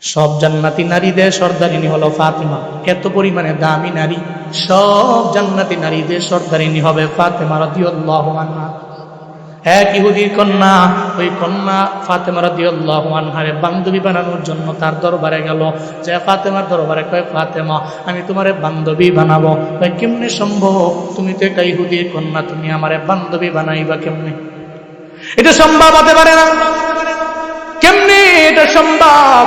সব জান্নাতি নারীদের সর্দারিনী হলো ফাতেমা। এত পরিমাণে দামি নারী, সব জান্নাতি নারীদের সর্দারিনী হবে ফাতেমা রাদিয়াল্লাহু আনহা। এক ইহুদির কন্যা, ওই কন্যা ফাতেমা রাদিয়াল্লাহু আনহারে বান্ধবী বানানোর জন্য তার দরবারে গেল। যে ফাতেমার দরবারে কয়, ফাতেমা আমি তোমারে বান্ধবী বানাবো। কয় কেমনে সম্ভব? তুমি তো একটা ইহুদির কন্যা, তুমি আমারে বান্ধবী বানাইবা কেমনে? এটা সম্ভব হতে পারে না। কেমনে এটা সম্ভব?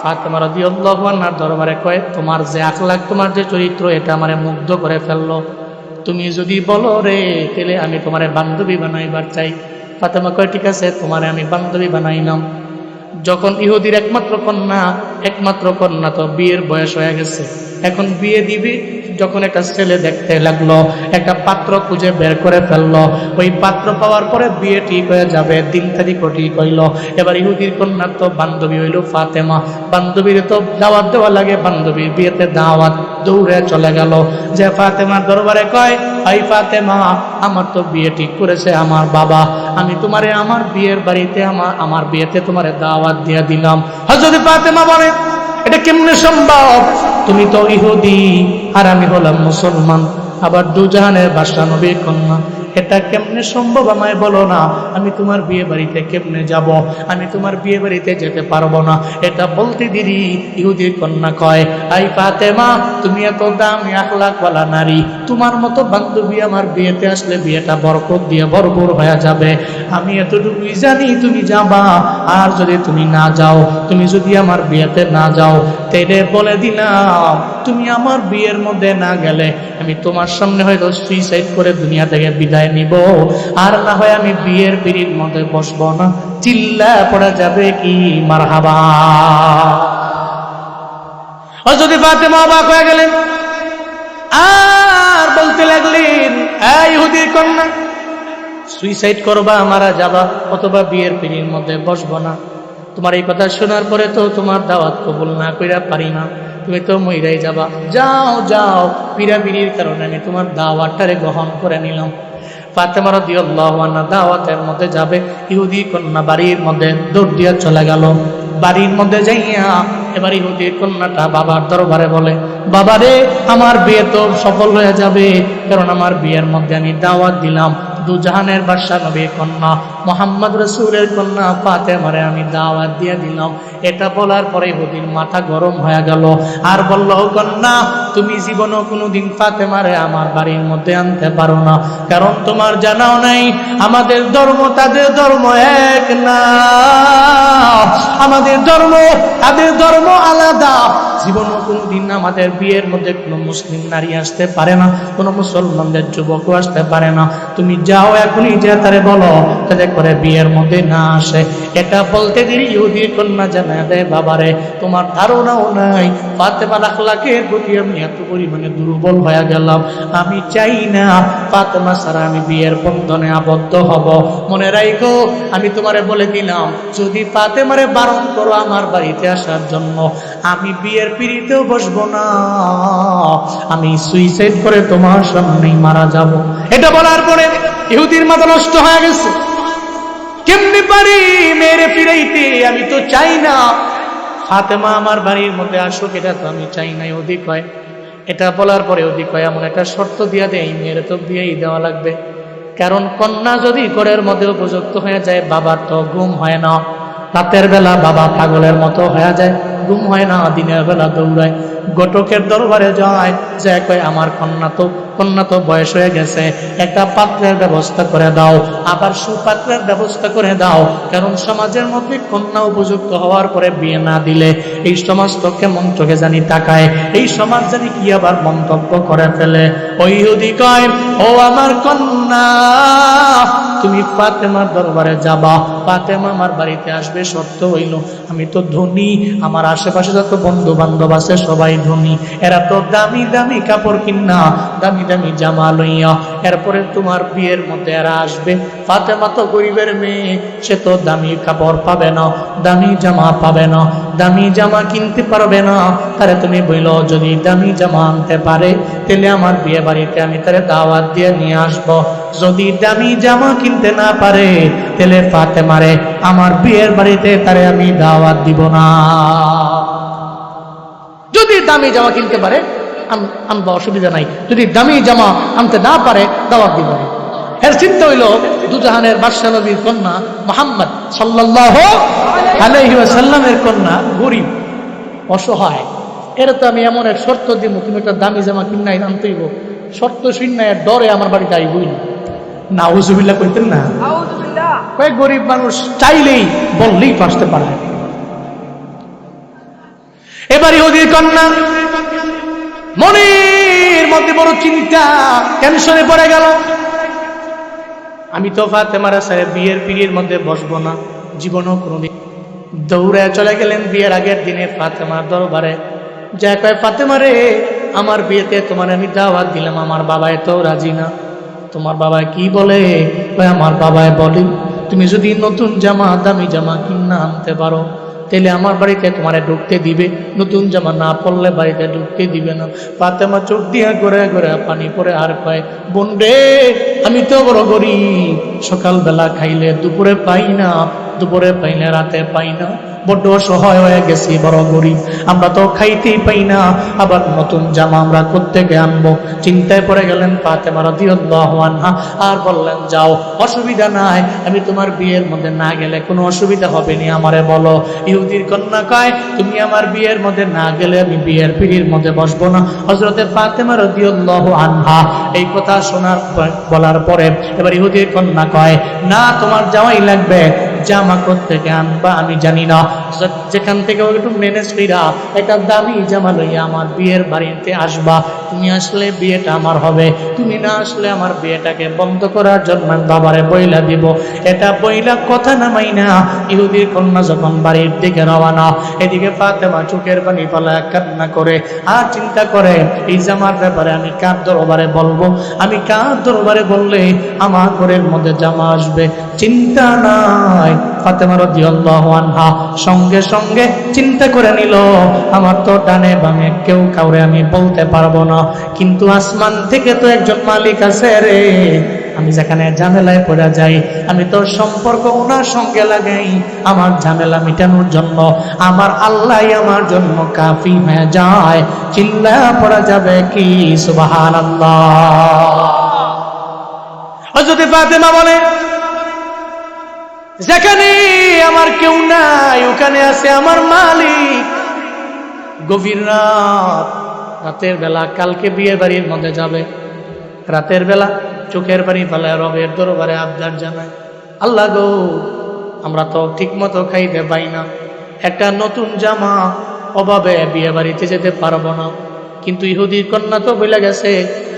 ফাতেমা রাদিয়াল্লাহু আনহার দরবারে কয়, তোমার যে আখলাক, তোমার যে চরিত্র, এটা আমারে মুগ্ধ করে ফেললো। তুমি যদি বলো রে, তাহলে আমি তোমারে বান্ধবী বানাইবার চাই। ফাতেমা কয়, ঠিক আছে, তোমারে আমি বান্ধবী বানাইলাম। যখন ইহুদির একমাত্র কন্যা তো বিয়ের বয়স হয়ে গেছে, এখন বিয়ে দিবি। যখন একটা ছেলে দেখতে লাগলো, একটা পাত্র খুঁজে বের করে ফেললো। ওই পাত্র পাওয়ার পরে বিয়ে ঠিক হয়ে যাবে, দিন তারিখও ঠিক হইল। এবার ইহুদির কন্যার তো বান্ধবী হইল ফাতেমা। বান্ধবীর তো দাওয়াত দেওয়া লাগে, বান্ধবীর বিয়েতে দাওয়াত, দৌড়ে চলে গেল। যে ফাতেমার দরবারে কয়, এই ফাতেমা, আমার তো বিয়ে ঠিক করেছে আমার বাবা, আমি তোমারে আমার বিয়ের বাড়িতে আমার বিয়েতে তোমারে দাওয়াত দিয়ে দিলাম। হযরত ফাতেমা বলে, এটা কেমনে সম্ভব? তুমি তো ইহুদি আর আমি হলাম মুসলমান, আবার দুজাহানের বাদশা নবীর কন্যা, এটা কেমনে সম্ভব? আমায় বলো না, আমি তোমার বিয়ে বাড়িতে কেমনে যাব? আমি তোমার বিয়ে বাড়িতে যেতে পারবো না। এটা বলতে দেরি ইহুদির কন্যা কয়, আই ফাতেমা, তুমি এত দামি আখলাকওয়ালা নারী, তোমার মতো বান্ধবী আমার বিয়েতে আসলে বিয়েটা বরকত দিয়ে ভরপুর হয়ে যাবে। আমি এতটুকুই জানি তুমি যাবা, আর যদি তুমি না যাও, তুমি যদি আমার বিয়েতে না যাও, তাইলে বলে দিলাম, তুমি আমার বিয়ের মধ্যে না গেলে আমি তোমার সামনে হয়তো সুইসাইড করে দুনিয়া থেকে বিদায় নিব, আর না হয় আমি বিয়ের পিঁড়ির মধ্যে বসবো না। চিল্লা পড়া যাবে কি মারহাবা। হযরত ফাতেমা অবাক হয়ে গেলেন, আর বলতে লাগলেন, এই ইহুদির কন্যা, সুইসাইড করবা, মারা যাবা, অথবা বিয়ের পিঁড়ির মধ্যে বসবো না। তোমার এই কথা শোনার পরে তো তোমার দাওয়াত কবুল না কইরা পারি না, তুমি তো মইরাই যাবা। যাও যাও, পিড়াপিড়ির কারণে আমি তোমার দাওয়াতটারে গ্রহণ করে নিলাম। ফাতেমা রাদিয়াল্লাহু আনহা দাওয়াতের মধ্যে যাবে, ইহুদি কন্যা বাড়ির মধ্যে দৌড় দিয়া চলে গেল। বাড়ির মধ্যে যাইয়া এবার ইহুদির কন্যাটা বাবার দরবারে বলে, বাবা রে, আমার বিয়ে তো সফল হয়ে যাবে, কারণ আমার বিয়ের মধ্যে আমি দাওয়াত দিলাম দুজাহানের বাদশা নবীর কন্যা মুহাম্মদ রাসূলের কন্যা ফাতেমারে আমি দাওয়াত দিয়ে দিলাম। এটা বলার পরে ইহুদির মাথা গরম হয়ে গেল, আর বলল, কন্যা, তুমি জীবনও কোনোদিন ফাতেমারে আমার বাড়ির মধ্যে আনতে পারো না, কারণ তোমার জানাও নাই আমাদের ধর্ম তাদের ধর্ম এক না, আমাদের ধর্ম তাদের ধর্ম আলাদা। জীবনও কোনোদিন আমাদের বিয়ের মধ্যে কোনো মুসলিম নারী আসতে পারে না, কোনো মুসলমানদের যুবকও আসতে পারে না। তুমি যাও এখনই, যে তারে বলো তাদের করে বিয়ের মধ্যে না আসে। এটা বলতে দেরি ইহুদির কন্যা জানায় দেয়, বাবারে, তোমার ধারণাও নাই ফাতেমার আখলাকের প্রতি আমি এত পরিমাণে দুর্বল হয়ে গেলাম। আমি চাই না ফাতেমা ছাড়া আমি বিয়ের বন্ধনে আবদ্ধ হব। মনে রাখো, আমি তোমারে বলে দিলাম, যদি ফাতেমারে বারণ করো আমার বাড়িতে আসার জন্য, আমি বিয়ের পিড়িতেও বসবো না, আমি সুইসাইড করে তোমার সামনেই মারা যাব। এটা বলার পরে ইহুদির মাথা নষ্ট হয়ে গেছে। কেমনি পারি মেরে ফিরাইতে? আমি তো চাই না ফাতেমা আমার বাড়ির মধ্যে আসুক, এটা তো আমি চাই না। ইহুদি কয়, এটা বলার পরে ইহুদি কয়, এমন একটা শর্ত দিয়া দেয়, মেয়ের তো বিয়েই দেওয়া লাগবে, কারণ কন্যা যদি ঘরের মধ্যে উপযুক্ত হয়ে যায়, বাবার তো ঘুম হয় না। রাতের বেলা বাবা পাগলের মতো হয়ে যায়, ঘুম হয় না, দিনের বেলা দৌড়ায়, ঘটকের দরবারে যায়, যে কয়, আমার কন্যা তো বয়স হয়ে গেছে, একটা পাত্রের ব্যবস্থা করে দাও, আবার সুপাত্রের ব্যবস্থা করে দাও, কারণ সমাজের মধ্যে কন্যা উপযুক্ত হওয়ার পরে বিয়ে না দিলে এই সমাজ তো কেমন চোখে জানি তাকায়, এই সমাজ জানি কি আবার মন্তব্য করে ফেলে। ওই ইহুদি কয়, ও আমার কন্যা, তুমি ফাতেমার দরবারে যাবা, ফাতেমা আমার বাড়িতে আসবে, শর্ত হইল আমি তো ধনী, আমার আশেপাশে যত বন্ধু বান্ধব আছে সবাই ধনী, এরা তো দামি দামি কাপড় কিনা, দামি দামি জামা লইয়া, এরপরে তোমার বিয়ের মধ্যে এরা আসবে। ফাতেমা তো গরিবের মেয়ে, সে তো দামি কাপড় পাবে না, দামি জামা পাবে না, দামি জামা কিনতে পারবে না। তারে তুমি বইল, যদি দামি জামা আনতে পারে, তাহলে আমার বিয়ে বাড়িতে আমি তারে দাওয়াত দিয়ে নিয়ে আসবো। যদি দামি জামা কিনতে না পারে তাহলে ফাতেমারে আমার বিয়ের বাড়িতে তারে আমি দাওয়াত দিব না। যদি দামি জামা কিনতে পারে আনবা, অসুবিধা নাই। যদি দামি জামা আনতে না পারে দাওয়াত দিব না। এর চিন্তা হইল দুজাহানের বাদশা নবীর কন্যা মুহাম্মদ সাল্লাল্লাহু আলাইহি ওয়াসাল্লামের কন্যা গরিব অসহায়, এর তো আমি এমন এক শর্ত দিব, তুমি একটা দামি জামা কিনাই আনতে হইব, শর্ত শুননা এর ডরে আমার বাড়িতে আইবই না। নাউজুবিল্লাহ কইতেন না? কয়েক গরিব মানুষ চাইলেই বললেই তো আসতে পারে। এবার ইহুদির কন্যা মনের মধ্যে বড় চিন্তা, টেনশনে পড়ে গেল। আমি তো ফাতেমার সাথে বিয়ের পিড়ির মধ্যে বসবো না জীবনও কোনোদিন। দৌড়ে চলে গেলেন বিয়ের আগের দিনে ফাতেমার দরবারে, যা কয় ফাতেমা রে, আমার বিয়েতে তোমার আমি দাওয়াত দিলাম, আমার বাবায় তো রাজি না। তোমার বাবা কি বলে? আমার বাবায় বলে তুমি যদি নতুন জামা দামি জামা কিনা আনতে পারো তাহলে আমার বাড়িতে তোমারে ঢুকতে দিবে, নতুন জামা না পরলে বাড়িতে ঢুকতে দিবে না। ফাতেমা চোখ দিয়া ঘুরে ঘুরে পানি পরে আর কয়, বোন রে, আমি তো বড় গরিব, সকালবেলা খাইলে দুপুরে পাই না, দুপুরে পাইলে রাতে পাই না, বড্ড অসহায় হয়ে গেছি, বড় গরিব, আমরা তো খাইতেই পাই না, আবার নতুন জামা আমরা কোত্থেকে আনবো? চিন্তায় পড়ে গেলেন ফাতেমা রাদিয়াল্লাহু আনহা, আর বললেন যাও অসুবিধা নাই, আমি তোমার বিয়ের মধ্যে না গেলে কোনো অসুবিধা হবে না, আমারে বলো। ইহুদির কন্যা কয়, তুমি আমার বিয়ের মধ্যে না গেলে আমি বিয়ের পিড়ির মধ্যে বসবো না। হযরতে ফাতেমা রাদিয়াল্লাহু আনহা এই কথা বলার পরে এবার ইহুদির কন্যা কয়, না তোমার জামাই লাগবে, জামা কোত্থেকে আনবা আমি জানি না, যেখান থেকে একটু ম্যানেজ কইরা একটা দামি জামা লইয়া আমার বিয়ের বাড়িতে আসবা। তুমি আসলে বিয়েটা আমার হবে, তুমি না আসলে আমার বিয়েটাকে বন্ধ করার জন্য বাবারে বইলা দিব। এটা বইলা কথা নামাই না ইহুদির কন্যা যখন বাড়ির দিকে রওনা, এদিকে ফাতেমা চোখের পানি ফেলা কান্না করে আর চিন্তা করে, এই জামার ব্যাপারে আমি কার দরবারে বলবো, আমি কার দরবারে বললে আমার ঘরের মধ্যে জামা আসবে। চিন্তা নাই, ফাতেমা রাদিয়াল্লাহু আনহা সঙ্গে সঙ্গে চিন্তা করে নিল, আমার তো ডানে বামে কেউ কাউরে আমি বলতে পারবো না, কিন্তু আসমান থেকে তো একজন মালিক আছে রে, আমি যেখানে ঝামেলায় পড়ে যাই আমি তো সম্পর্ক ওনার সঙ্গে লাগাই আমার ঝামেলা মিটানোর জন্য, আমার আল্লাহ আমার জন্য কাফি হয়ে যায়। চিল্লা পড়া যাবে কি সুবহানাল্লাহ। হযরত ফাতেমা বলে, যেখানে আমার কেউ নাই ওখানে আছে আমার মালিক। গভীর রাত, রাতের বেলা কালকে বিয়ে বাড়ির মধ্যে যাবে, রাতের বেলা চোখের পানি ফেলায় রবের দরবারে আবদার জানায়, আল্লাহ গো, আমরা তো ঠিক মতো খাইতে পাই না, একটা নতুন জামা অভাবে বিয়ে বাড়িতে যেতে পারবো না, কিন্তু ইহুদির কন্যা তো বলে গেছে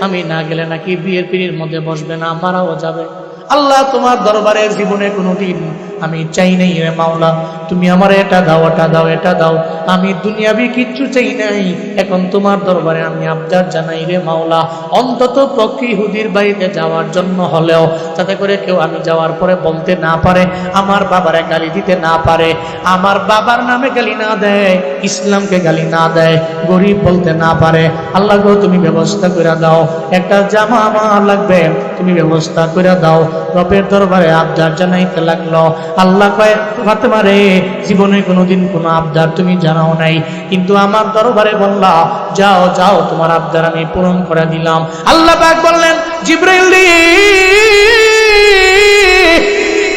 আমি না গেলে নাকি বিয়ের পিড়ির মধ্যে বসবে না, মারাও যাবে। আল্লাহ তোমার দরবারে জীবনে কোনোদিন আমি চাই নাই রে মাওলা, তুমি আমার এটা দাও এটা দাও এটা দাও, আমি দুনিয়াবি কিচ্ছু চাই নাই, এখন তোমার দরবারে আমি আবদার জানাই রে মাওলা, অন্তত পক্ষে ইহুদির বাড়িতে যাওয়ার জন্য হলেও যাতে করে কেউ আমি যাওয়ার পরে বলতে না পারে, আমার বাবারে গালি দিতে না পারে, আমার বাবার নামে গালি না দেয়, ইসলামকে গালি না দেয়, গরিব বলতে না পারে। আল্লাহ গো তুমি ব্যবস্থা করে দাও, একটা জামা আমার লাগবে, তুমি ব্যবস্থা করে দাও। রবের দরবারে আবদার জানাইতে লাগলো। আল্লাহ কয়, ফাতেমা রে, জীবনে কোনোদিন কোনো আবদার তুমি জানাও নাই, কিন্তু আমার দরবারে বললা, যাও যাও তোমার আবদার আমি পূরণ করে দিলাম। আল্লাহ পাক বললেন, জিবরাইল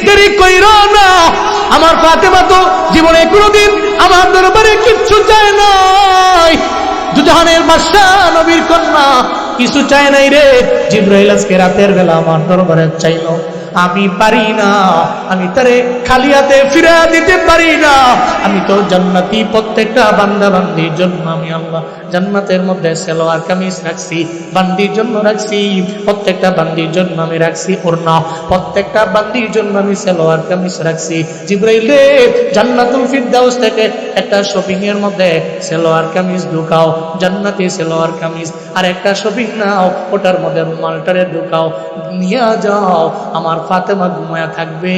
দেরি কইরো না, আমার ফাতেমা তো জীবনে কোনোদিন আমার দরবারে কিচ্ছু চায় নাই, দুজাহানের বাদশা নবীর কন্যা কিছু চায় নাই রে। জিবরাইল আজকে রাতের বেলা আমার দরবারে চাইলো, আমি পারি না, আমি তারে খালি হাতে ফিরে দিতে পারি না, আমি তো জান্নাতি প্রত্যেকটা বান্দা বান্দির জন্য আমি আল্লাহ জান্নাতের মধ্যে সালোয়ার কামিজ রাখছি, বান্দির জন্য রাখছি, প্রত্যেকটা বান্দির জন্য আমি রাখছি ওড়না, প্রত্যেকটা বান্দির জন্য আমি সালোয়ার কামিজ রাখছি। জিবরাইল রে, জান্নাতুল ফিরদাউস থেকে একটা শপিং এর মধ্যে সালোয়ার কামিজ ঢুকাও, জান্নাতি সালোয়ার কামিজ, আর একটা শপিং নাও, ওটার মধ্যে রুমালটারে ঢুকাও, নিয়ে যাও, আমার ফাতেমা ঘুমায়া থাকবে,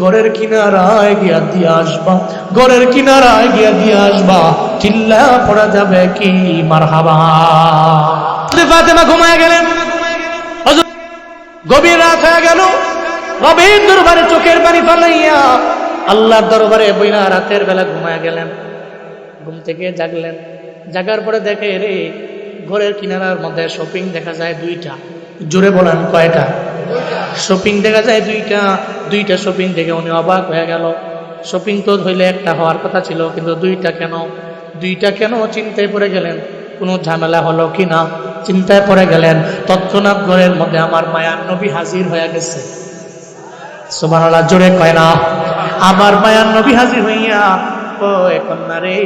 ঘরের কিনারায় গিয়া দিয়ে আসবা, ঘরের কিনারায় গিয়া দিয়ে আসবা। চিল্লা পড়া যাবে কি মারহাবা। ফাতেমা ঘুমায়া গেলেন, গভীর রাত হয়ে গেল, রবের দরবারে চোখের পানি ফালাইয়া আল্লাহর দরবারে বইলা রাতের বেলা ঘুমায়া গেলেন। ঘুম থেকে জাগলেন, জাগার পরে দেখে রে ঘরের কিনারার মধ্যে শপিং দেখা যায় দুইটা। জোরে বলেন কয়টা? শপিং দেখা যায় দুইটা। দুইটা শপিং দেখে উনি অবাক হয়ে গেল। শপিং তো হইলে একটা হওয়ার কথা ছিল, কিন্তু দুইটা কেন? দুইটা কেন চিন্তায় পড়ে গেলেন। কোনো ঝামেলা হলো কিনা চিন্তায় পড়ে গেলেন। তৎক্ষণাৎ ঘরের মধ্যে আমার মায়ার নবী হাজির হয়ে গেছে। সুবহানাল্লাহ, জোরে কয় না? আমার মায়ার নবী হাজির হইয়া, ও এখন না রে,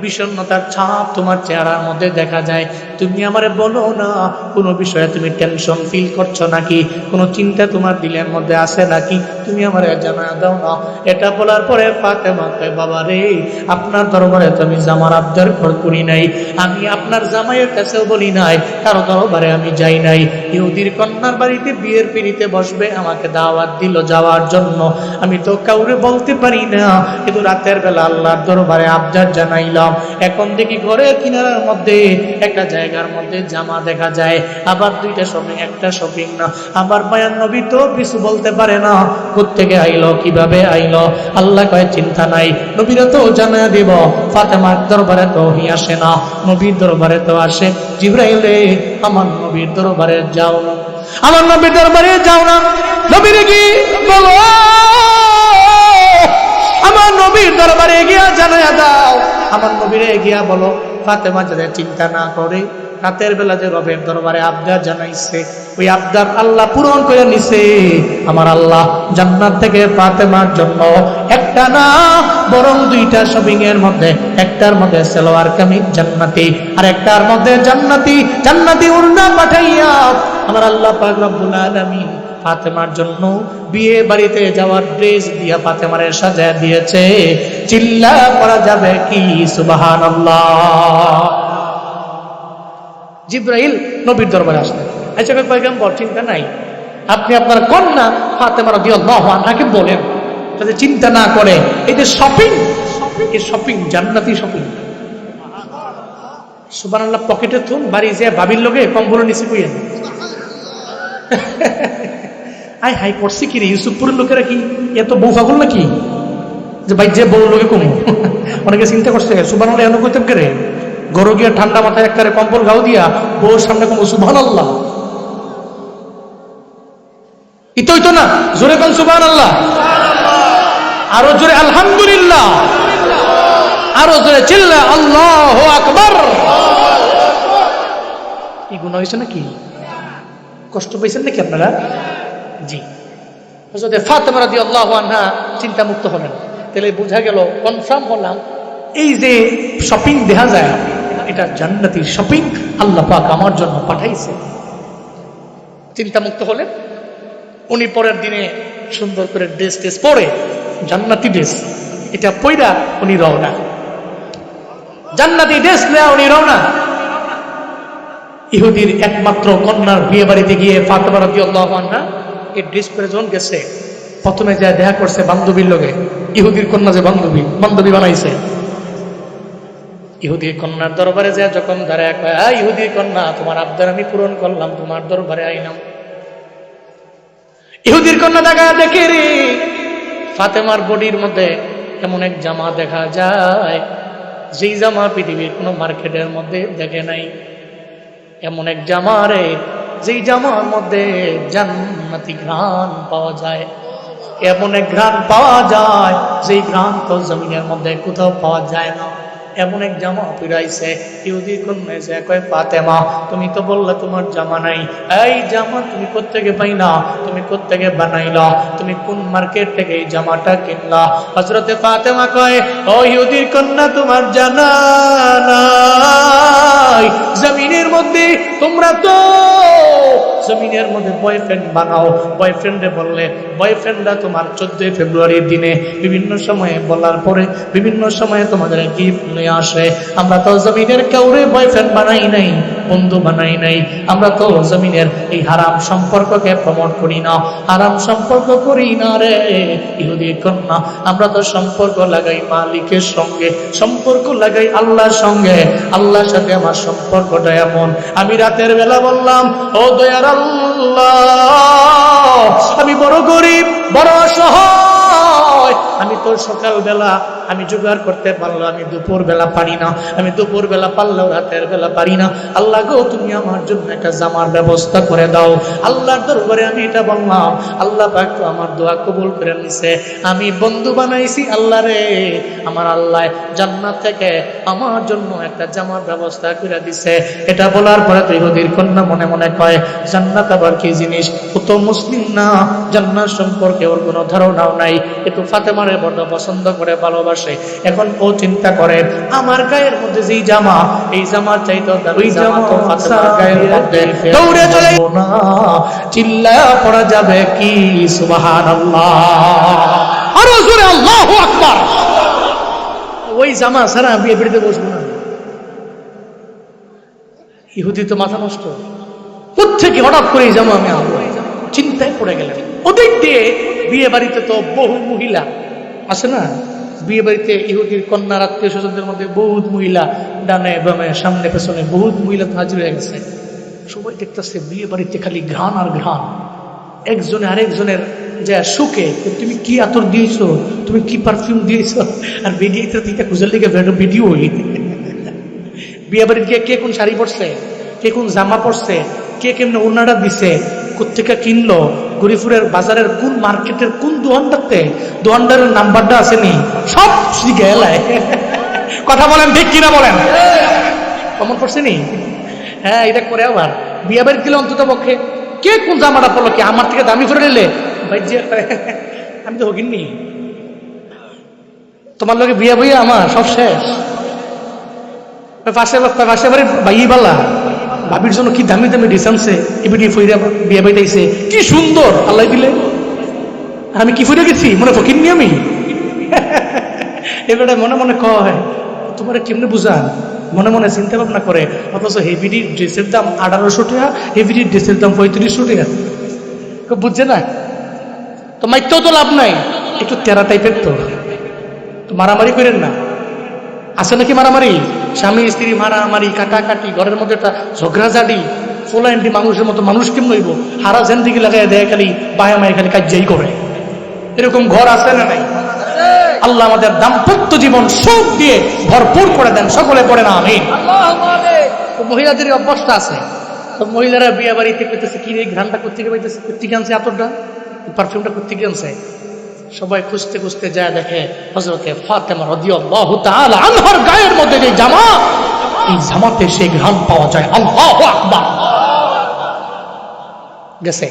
বিষণ্ণতার ছাপ তোমার চেহারার মধ্যে দেখা যায়। তুমি আমারে বলো না, কোনো বিষয়ে তুমি টেনশন ফিল করছো নাকি? কোনো চিন্তা তোমার দিলের মধ্যে আছে নাকি? তুমি আমারে জানা দাও না। এটা বলার পরে ফাতেমা কয়, বাবা রে, আপনার দরবারে তো আমি জামার আবদার করি নাই, আমি আপনার জামাইয়ের কাছেও বলি নাই, কারো দরবারে আমি যাই নাই। ইহুদির কন্যার বাড়িতে বিয়ের পিড়িতে বসবে, আমাকে দাওয়াত দিল যাওয়ার জন্য, আমি তো কাউরে বলতে পারি না, কিন্তু রাতের বেলা আল্লাহর দরবারে আবদার জানাইলাম। এখন দেখি ঘরের কিনারার মধ্যে একটা জায়গার মধ্যে জামা দেখা যায়, আবার দুইটা শপিং, একটা শপিং না। আবার মায়ার নবী তো কিছু বলতে পারে না, কোত্থেকে আইলো, কিভাবে আইলো। আল্লাহ কয় চিন্তা নাই, নবীরা তো জানা দিব। ফাতেমার দরবারে তো আসে না, নবীর দরবারে তো আসে। জিবরাইলে, আমার নবীর দরবারে যাও না, আমার নবীর দরবারে যাও না, নবীরে কি বলো, আমার নবীর দরবারে গিয়া জানায়া দাও, আমার নবীরে গিয়া বলো ফাতেমা যাতে চিন্তা না করে, রাতের বেলা যে রবের দরবারে আবদার জানাইছে, ওই আবদার আল্লাহ পূরণ করে নিছে। আমার আল্লাহ জান্নাত থেকে ফাতেমার জন্য একটা না বরং দুইটা শপিং এর মধ্যে, একটার মধ্যে সালোয়ার কামিজ জান্নাতি, আর একটার মধ্যে জান্নাতি ওড়না পাঠাইয়া আমার আল্লাহ পাক রব্বুল আলামিন ফাতেমার জন্য বিয়ে বাড়িতে যাওয়ার ড্রেস দিয়া ফাতেমারে সাজায় দিয়েছে। চিল্লা করা যাবে কি সুবহানাল্লাহ। জিবরাইল নবীর দরবারে আসলেন। আচ্ছা পয়গম্বর, চিন্তা নাই, আপনি আপনার কন্যা ফাতেমা রাদিয়াল্লাহু আনহাকে বলেন যাতে চিন্তা না করে। এই যে শপিং, এই শপিং জান্নাতি শপিং। সুবহানাল্লাহ, পকেটে থুন, বাড়ি যে বাবির লোকে কম্বল নিচে কইয়েন। আই হাই করছি কি রে, ইউসুফপুরের লোকেরা কি এত বউ পাগল নাকি যে ভাই যে বউ লোকে কম? অনেকে চিন্তা করছে সুবহানাল্লাহ এমন কইতেন কে রে, গরু গিয়া ঠান্ডা মাথায় একবারে কম্বল গাও দিয়া বউর সামনে কম সুবহানাল্লাহ। ইতোই তো না, জোরে কোন সুবহানাল্লাহ, আরো জোরে আলহামদুলিল্লাহ, আরো জোরে চিল্লা আল্লাহু আকবার। কি গুনাহ হইছে নাকি? কষ্ট পাইছেন নাকি আপনারা? জি। হযরত ফাতেমা রাদিয়াল্লাহু আনহা চিন্তা মুক্ত হলেন। তাহলে বোঝা গেল, কনফার্ম হলাম, এই যে শপিং দেখা যায় এটা জান্নাতি শপিং আল্লাহ পাক আমার জন্য পাঠাইছে। চিন্তা মুক্ত হলেন। উনি পরের দিনে সুন্দর করে ড্রেস পরে, জান্নাতি ড্রেস, এটা পইরা উনি রওনা, জান্নাতি ড্রেস নেয়া উনি রওনা। ইহুদির একমাত্র কন্যার বিয়ে বাড়িতে গিয়ে ফাতেমা রাদিয়াল্লাহু আনহা এই ড্রেস পরে যখন গেছে, প্রথমে যা দেখা করছে বান্ধবীর লগে, ইহুদির কন্যা যে বান্ধবী বানাইছে। ইহুদির কন্যার দরবারে যা যখন দাঁড়ায় কয়, ইহুদির কন্যা, তোমার আবদার আমি পূরণ করলাম, তোমার দরবারে আইলাম। ইহুদির কন্যা দেখা দেখে রে ফাতেমার বডির মধ্যে এমন এক জামা দেখা যায়, যেই জামা পৃথিবীর কোনো মার্কেটের মধ্যে দেখে নাই। এমন এক জামা রে, যেই জামার মধ্যে জান্নাতি ঘ্রাণ পাওয়া যায়, এমন এক ঘ্রাণ পাওয়া যায় যেই ঘ্রাণ তো জমিনের মধ্যে কোথাও পাওয়া যায় না। এমন এক জামা পিরাইছে। ইহুদি কন্যা এসে কয়, ফাতেমা, তুমি তো বললে তোমার জামা নাই, এই জামা তুমি কোত্থেকে পাইলা, তুমি কোত্থেকে বানাইলা, তুমি কোন মার্কেট থেকে এই জামাটা কিনলা? হযরতে ফাতেমা কয়, ও ইহুদির কন্যা, তোমার জানা নাই, জমিনের মধ্যে তোমরা তো জমিনের মধ্যে বয়ফ্রেন্ড বানাও। বয়ফ্রেন্ডে বললে বয়ফ্রেন্ডরা তোমার 14 ফেব্রুয়ারির দিনে বিভিন্ন সময়ে বলার পরে বিভিন্ন সময়ে তোমাদের গিফট নিয়ে আসে। আমরা তো জমিনের কাউরে বয়ফ্রেন্ড বানাই নাই, বন্ধু বানাই নাই। আমরা তো জমিনের এই হারাম সম্পর্ককে প্রমোট করি না, হারাম সম্পর্ক করি না রে ইহুদি কন্যা। আমরা তো সম্পর্ক লাগাই মালিকের সঙ্গে, সম্পর্ক লাগাই আল্লাহর সঙ্গে। আল্লাহর সাথে আমার সম্পর্কটা এমন, আমি রাতের বেলা বললাম, ও দয়ার আল্লাহ আমি বড় গরিব, বড় অসহায়, আমি তো সকালবেলা আমি জোগাড় করতে পারলো, আমি দুপুর বেলা পারি না, আমি দুপুর বেলা পারলেও রাতের বেলা পারি না। আল্লাহ গো, তুমি আমার জন্য একটা জামার ব্যবস্থা করে দাও। আল্লাহর দরবারে আমি এটা বললাম, আল্লাহ পাক তো আমার দোয়া কবুল করে নিছে। আমি বন্ধু বানাইছি আল্লাহ রে, আমার আল্লাহ জান্নাত থেকে আমার জন্য একটা জামার ব্যবস্থা করে দিছে। এটা বলার পরে তো ইহুদির কন্যা মনে মনে কয়, জান্নাত আবার কি জিনিস? ও তো মুসলিম না, জান্নাত সম্পর্কে ওর কোনো ধারণাও নাই, কিন্তু ফাতেমারে বড় পছন্দ করে, ভালোবাসে। এখন ও চিন্তা করে, আমার গায়ের মধ্যে যেই জামা, এই জামার চাইতে ওই জামা তো ফাতেমার গায়ের মধ্যে, দৌড়ে চলে না, চিল্লায়া পড়া যাবে কি সুবহানাল্লাহ, আরো জোরে আল্লাহু আকবার। ওই জামা ছাড়া বিয়ে বাড়িতে বসবো না। ইহুদি তো মাথা নষ্ট, কোত্থেকে হঠাৎ করে এই জামা আমি আনবো, চিন্তায় পড়ে গেলেন। ওদিক দিয়ে বিয়ে বাড়িতে তো বহু মহিলা আসে না, বিয়ে বাড়িতে ইহুদির কন্যার আত্মীয় স্বজনদের মধ্যে বহুত মহিলা, ডানে বামে সামনে পেছনে বহুত মহিলা তো হাজির হয়ে গেছে। সবাই দেখতেছে বিয়ে বাড়িতে খালি ঘ্রাণ আর ঘ্রাণ, একজনে আরেকজনের যে সুখে, তুমি কি আতর দিয়েছো, তুমি কি পারফিউম দিয়েছো, আর বেরিয়ে থেকে খুঁজার লিগে ভিডিও হই। বিয়ে বাড়িতে গিয়ে কে কোন শাড়ি পরছে, কে কোন জামা পরছে, কে কেমনে ওড়নাটা দিছে, কোথেকে কিনলো, গরিপুরের বাজারের কোন মার্কেটের কোন দোকানটাতে, দোকানদারের নাম্বারটা আসেনি, সব শিখে এলায়। কথা বলেন ঠিক কিনা বলেন, কমন পড়ছে নি? হ্যাঁ, এটা করে আবার বিয়ে বাড়ি গেলে অন্তত পক্ষে কে কোন জামাটা পড়লো, কি আমার থেকে দামি করে নিলে ভাই, যে আমি তো হকিনি, তোমার লোকে বিয়ে বইয়া আমার সব শেষ। পাশে বাড়ির ভাই বালা ভাবির জন্য কি দামি দামি ডিস আনছে, এবিডি ফইরা বিয়ে বাড়িতে কি সুন্দর আল্লাহ দিলে, আমি কি ফিরে গেছি মনে ফকিরনি আমি। এবারে মনে মনে কয়, তোমার কেমনে বুঝান, মনে মনে চিন্তা ভাবনা করে, অথচ হেভিডির ড্রেসের দাম 1800 টাকা, হেভিডির ড্রেসের দাম 3500 টাকা। বুঝছে না তো, মাইতেও তো লাভ নাই, একটু তেরা টাইপের তো মারামারি করেন না। আছে নাকি মারামারি, স্বামী স্ত্রী মারামারি, কাটাকাটি, ঘরের মধ্যে একটা ঝগড়াঝাড়ি, ফোলাইন্ডি মানুষের মতো মানুষ কেমন হইব, হারা জেন্দিগি লাগাই দেয়, খালি বায়া মায়ের খালি কাজই করে, এরকম ঘর আছে না নাই? আল্লাহ আমাদের দাম্পত্য জীবন সুখ দিয়ে ভরপুর করে দেন, সকলে পড়ে না আমিন। মহিলাদের অভ্যাসটা আছে, তো মহিলারা বিয়ে বাড়িতে করতেছে, কি রে ঘ্রাণটা কোথেকে পাইতেছে, কোথেকে আনছে এতটা, পারফিউমটা কোথেকে আনছে, সবাই খুঁজতে খুঁজতে যায়, দেখে হযরতে ফাতেমা রাদিয়াল্লাহু তাআলা আনহার গায়ের মধ্যে যে জামা, এই জামাতে সেই ঘ্রাণ পাওয়া যায়। আল্লাহু আকবার। গেছে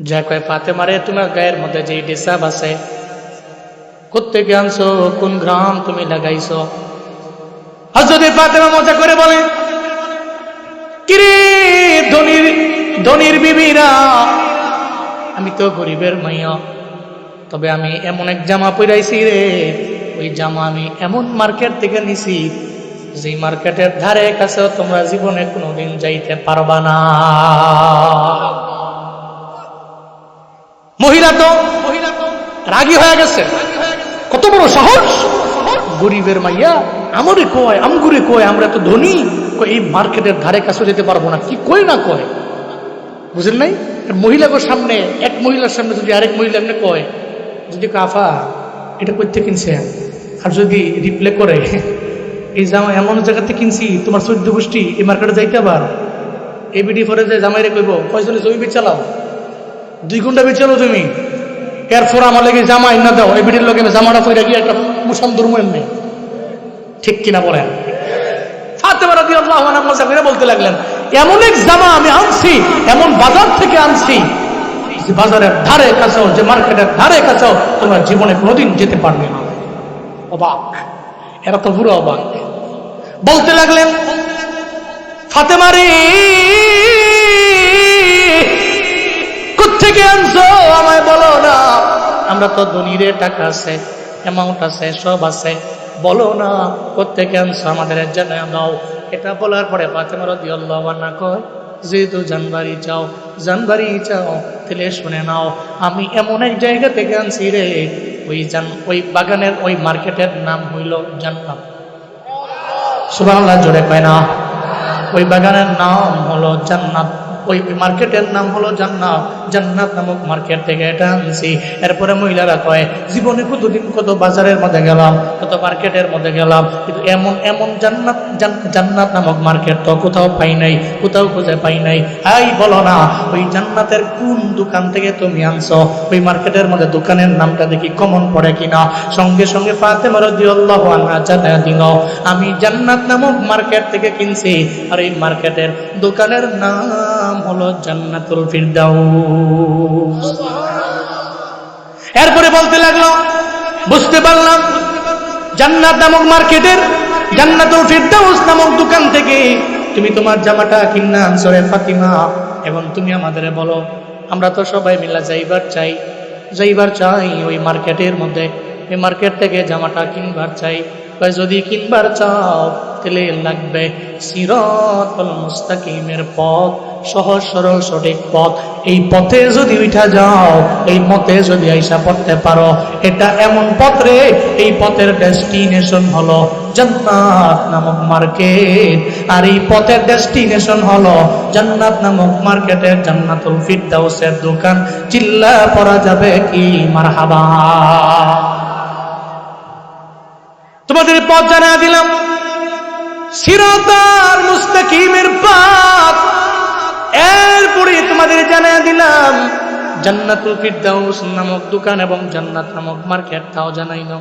যা কয়, ফাতেমারে তোমার গায়ের মধ্যে যে ডিসাব আছে, কোত্থেকে আনছো, কোন ঘ্রাণ তুমি লাগাইছো? হযরতে ফাতেমা মজা করে বলে, কিরে ধনির বিবিরা, আমি তো গরিবের মাইয়া, তবে আমি এমন এক জামা পরাইছি রে, ওই জামা আমি এমন মার্কেট থেকে নিছি, যে মার্কেটের ধারে কাছেও তোমরা জীবনে কোনোদিন যাইতে পারবা না। মহিলা তো রাগী হয়ে গেছে, কত বড় সাহস, গরিবের মাইয়া আমারে কয়, আমগুরে কয় আমরা তো ধনী, এই মার্কেটের ধারে কাছেও যেতে পারবো না, কি কয় না কয়, বুঝলেন নাই? মহিলাকে সামনে, এক মহিলার সামনে যদি আরেক মহিলা এমনি কয়, যদি কাফা এটা করতে কিনছে, আর যদি রিপ্লে করে, এই জামা এমন জায়গাতে কিনছি, তোমার 14 গোষ্ঠী এই মার্কেটে যাইতে আবার, এবিডি ফরে যে জামাইরে কইব, কয়জনে জমি বেচালাও, 2 ঘন্টা বেচালো তুমি, এরপর আমার লেগে জামা এনে দাও, এবিডির লোকে জামাটা পরে গিয়ে একটা মুসলমান ধর্ম এমনি, ঠিক কিনা বলেন? ফাতেমা রাদিয়াল্লাহু আনহা মজা করে বলতে লাগলেন, এমন এক জামা আমি আনছি, এমন বাজার থেকে আনছি, যে বাজারের ধারে কাছেও, যে মার্কেটের ধারে কাছেও তোমরা জীবনে কোনোদিন যেতে পারবে না। অবাক, এরা তো পুরো অবাক। বলতে লাগলেন, ফাতেমা রে কোত্থেকে আনছো আমায় বলো না, আমরা তো ধনীরে, টাকা আছে, অ্যামাউন্ট আছে, সব আছে, বলো না কোত্থেকে আনছো, আমাদের জানাই দাও। এটা বলার পরে ফাতেমা রাদিয়াল্লাহু আনহা কয়, যেহেতু জানবাড়ি চাও, তাহলে শুনে নাও, আমি এমন এক জায়গা থেকে আনছি রে, ওই বাগানের, ওই মার্কেটের নাম হইল জান্নাত। সুবহানাল্লাহ, জোরে কয় না? ওই বাগানের নাম হলো জান্নাত, ওই মার্কেটের নাম হলো জান্নাত। জান্নাত নামক মার্কেট থেকে এটা আনছি। এরপরে মহিলারা কয়, জীবনে কতদিন কত বাজারের মধ্যে গেলাম, কত মার্কেটের মধ্যে গেলাম, কিন্তু এমন এমন জান্নাত নামক মার্কেট তো কোথাও পাই নাই, কোথাও খুঁজে পাই নাই। এই বলো না, ওই জান্নাতের কোন দোকান থেকে তুমি আনছো? ওই মার্কেটের মধ্যে দোকানের নামটা দেখি কমন পড়ে কিনা। সঙ্গে সঙ্গে ফাতেমা রাদিয়াল্লাহু আনহা জানায়া দিল, আমি জান্নাত নামক মার্কেট থেকে কিনছি, আর এই মার্কেটের দোকানের নাম হলো জান্নাতুল ফিরদাউস। এরপরে বলতে লাগলো, বুঝতে পারলাম জান্নাত নামক মার্কেটের জান্নাতুল ফিরদাউস নামক দোকান থেকে তুমি তোমার জামাটা কিনা আনছো রে ফাতিমা। এখন তুমি আমাদের বলো, আমরা তো সবাই মিলে যাইবার চাই ওই মার্কেটের মধ্যে, ওই মার্কেট থেকে জামাটা কিনবার চাই। যদি কিনবার চাও তাহলে লাগবে সিরাতুল মুস্তাকিমের পথ, সহজ সরল সঠিক পথ। এই পথে যদি উঠা যাও, এই পথে যদি আইসা পড়তে পারো, এটা এমন পথ রে, এই পথের ডেস্টিনেশন হলো জান্নাত নামক মার্কেট। আর এই পথের ডেস্টিনেশন হলো জান্নাত নামক মার্কেটের জান্নাতুল ফিরদাউসের দোকান। চিল্লা পড়া যাবে কি মারহাবা। তোমাদের পথ জানা দিলাম, সিরাতাল মুস্তাকিমের পথ। এরপরে তোমাদের জানা দিলাম জান্নাতুল ফিরদাউস নামক দোকান এবং জান্নাত নামক মার্কেট, তাও জানাই না।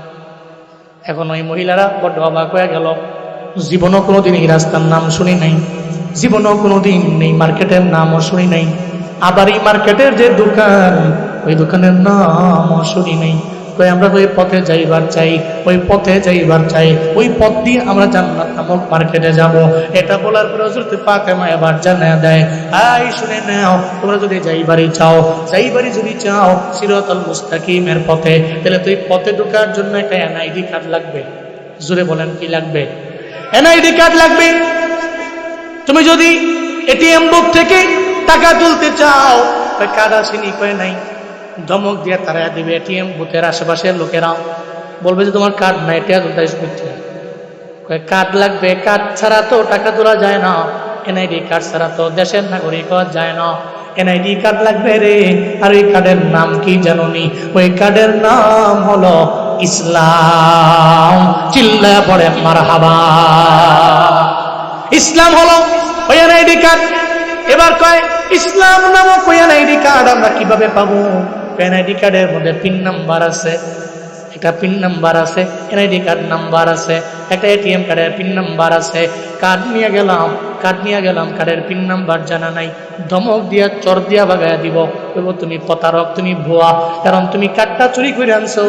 এখন ওই মহিলারা বড় অবাক হয়ে গেল, জীবনও কোনোদিন এই রাস্তার নাম শুনি নাই, জীবনও কোনোদিন এই মার্কেটের নামও শুনি নাই। আবার এই মার্কেটের যে দোকান, ওই দোকানের নামও শুনি নাই। আমরা তো ওই পথে যাইবার চাই, ওই পথে যাইবার চাই, ওই পথ দিয়ে আমরা জান্নাত নামক মার্কেটে যাব। এটা বলার পর হযরত ফাতেমা এবার জানায়া দেয়, আই শুনে নাও, তোমরা যদি যাইবারই চাও সিরাতুল মুস্তাকিমের পথে, তাহলে তো এই পথে ঢোকার জন্য একটা এনআইডি কার্ড লাগবে। জোরে বলেন, কি লাগবে? এনআইডি কার্ড লাগবে। তুমি যদি এটিএম বুক থেকে টাকা তুলতে চাও, কার্ড আসেনি, কয় নাই, ধমক দিয়ে তারা দিবে। এটিএম বুথের আশেপাশের লোকেরা বলবে যে তোমার কার্ড নাই, এটা তুলতে করছে, কার্ড লাগবে। কার্ড ছাড়া তো টাকা তোলা যায় না, এনআইডি কার্ড ছাড়া তো দেশের নাগরিক হওয়া যায় না। এনআইডি কার্ড লাগবে রে। আর ওই কার্ডের নাম কি জানোনি? ওই কার্ডের নাম হলো ইসলাম। চিল্লা পড়ে মারহাবা। ইসলাম হলো ওই এনআইডি কার্ড। এবার কয়, ইসলাম নামক ওই এনআইডি কার্ড আমরা কিভাবে পাবো? এনআইডি কার্ডের মধ্যে পিন নাম্বার আছে, একটা পিন নাম্বার আছে, এনআইডি কার্ড নাম্বার আছে, একটা এটিএম কার্ডের পিন নাম্বার আছে। কার্ড নিয়ে গেলাম, কার্ডের পিন নাম্বার জানা নাই, ধমক দিয়া চর দিয়া বাগায়া দিব, বলবো তুমি প্রতারক, তুমি ভুয়া, কারণ তুমি কার্ডটা চুরি করে আনছো,